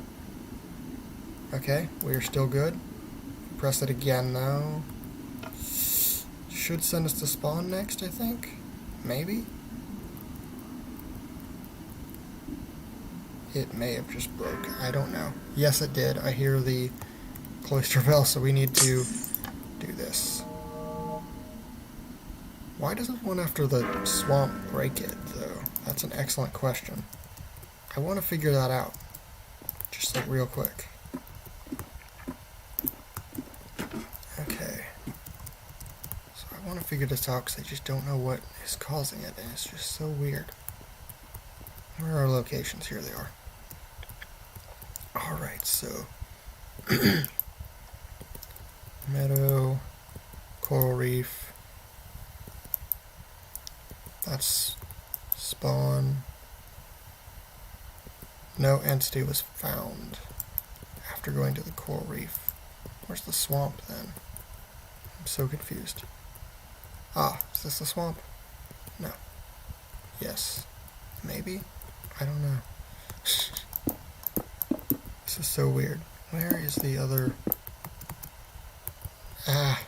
Okay, we are still good. Press it again though. Should send us to spawn next, I think. Maybe. It may have just broke. I don't know. Yes, it did. I hear the cloister bell, so we need to do this. Why doesn't one after the swamp break it, though? That's an excellent question. I want to figure that out. Just like real quick. Okay. So I want to figure this out because I just don't know what is causing it, and it's just so weird. Where are our locations? Here they are. Alright, so... Meadow, coral reef... That's spawn. No entity was found after going to the coral reef. Where's the swamp then? I'm so confused. Ah, is this the swamp? No. Yes. Maybe? I don't know. This is so weird. Where is the other... Ah!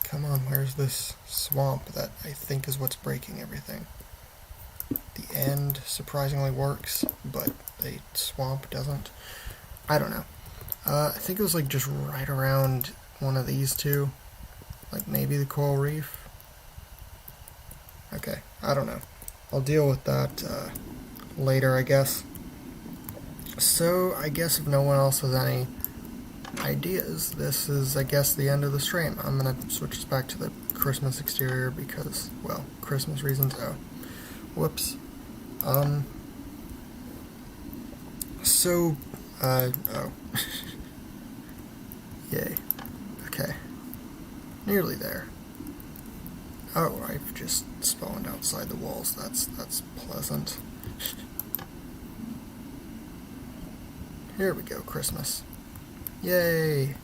Come on, where's this swamp that I think is what's breaking everything? The end surprisingly works, but the swamp doesn't. I don't know. I think it was like just right around one of these two. Like maybe the coral reef. Okay, I don't know. I'll deal with that later, I guess. So, I guess if no one else has any ideas, this is, I guess, the end of the stream. I'm going to switch us back to the Christmas exterior because, well, Christmas reasons. Oh, whoops. Oh. Yay. Okay. Nearly there. Oh, I've just spawned outside the walls. That's pleasant. Here we go, Christmas. Yay!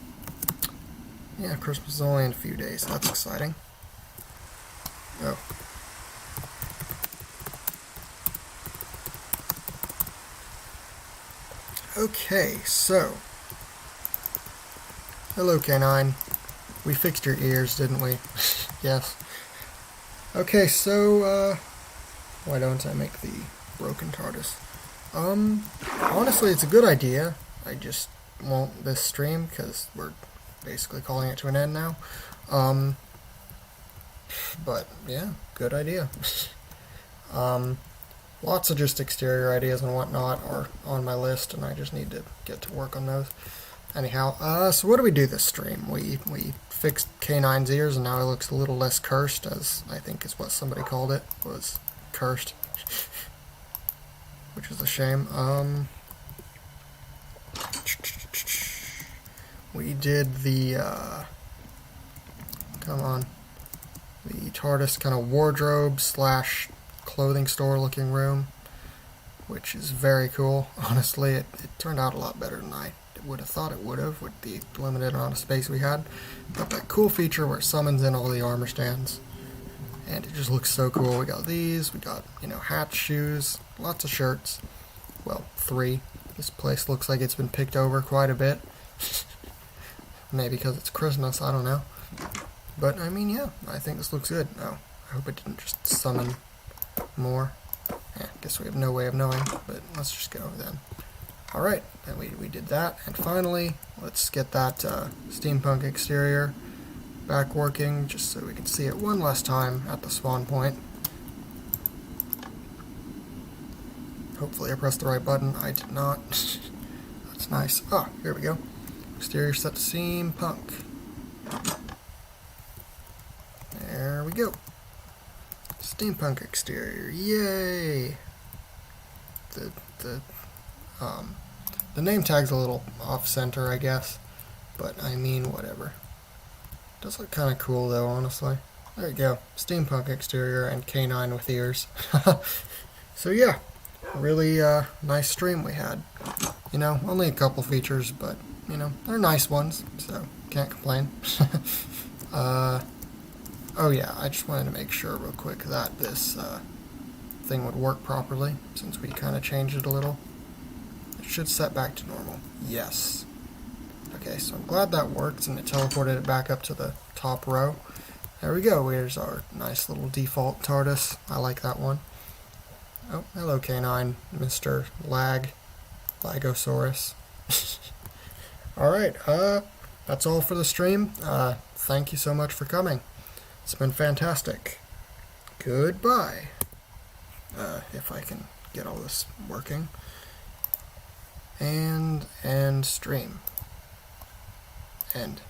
Yeah, Christmas is only in a few days. That's exciting. Oh. Okay, so. Hello, Canine. We fixed your ears, didn't we? Yes. Okay, so, why don't I make the broken TARDIS? Honestly, it's a good idea. I just won't this stream because we're basically calling it to an end now. But yeah, good idea. Lots of just exterior ideas and whatnot are on my list, and I just need to get to work on those. Anyhow, so what do we do this stream? We fixed K9's ears, and now he looks a little less cursed, as I think is what somebody called it, was cursed. Which is a shame. We did the, come on, the TARDIS kind of wardrobe slash clothing store looking room, which is very cool. Honestly, it turned out a lot better than I would have thought it would have with the limited amount of space we had. Got that cool feature where it summons in all the armor stands, and it just looks so cool. We got these, we got, you know, hats, shoes, lots of shirts. Well, 3. This place looks like it's been picked over quite a bit. Maybe because it's Christmas, I don't know. But, I mean, yeah, I think this looks good. Oh, I hope it didn't just summon more. Guess we have no way of knowing, but let's just go then. Alright, and we did that. And finally, let's get that steampunk exterior back working, just so we can see it one last time at the spawn point. Hopefully I pressed the right button. I did not. That's nice. Ah, here we go. Exterior set to steampunk. There we go. Steampunk exterior. Yay! The name tag's a little off-center, I guess. But, I mean, whatever. Does look kind of cool, though, honestly. There you go. Steampunk exterior and canine with ears. So, yeah. Really nice stream we had. You know, only a couple features, but, you know, they're nice ones, so can't complain. Oh yeah, I just wanted to make sure real quick that this thing would work properly, since we kind of changed it a little. It should set back to normal. Yes. Okay, so I'm glad that worked, and it teleported it back up to the top row. There we go, here's our nice little default TARDIS. I like that one. Oh, hello canine, Mr. Lagosaurus. Alright, that's all for the stream. Thank you so much for coming. It's been fantastic. Goodbye. If I can get all this working. And stream. End.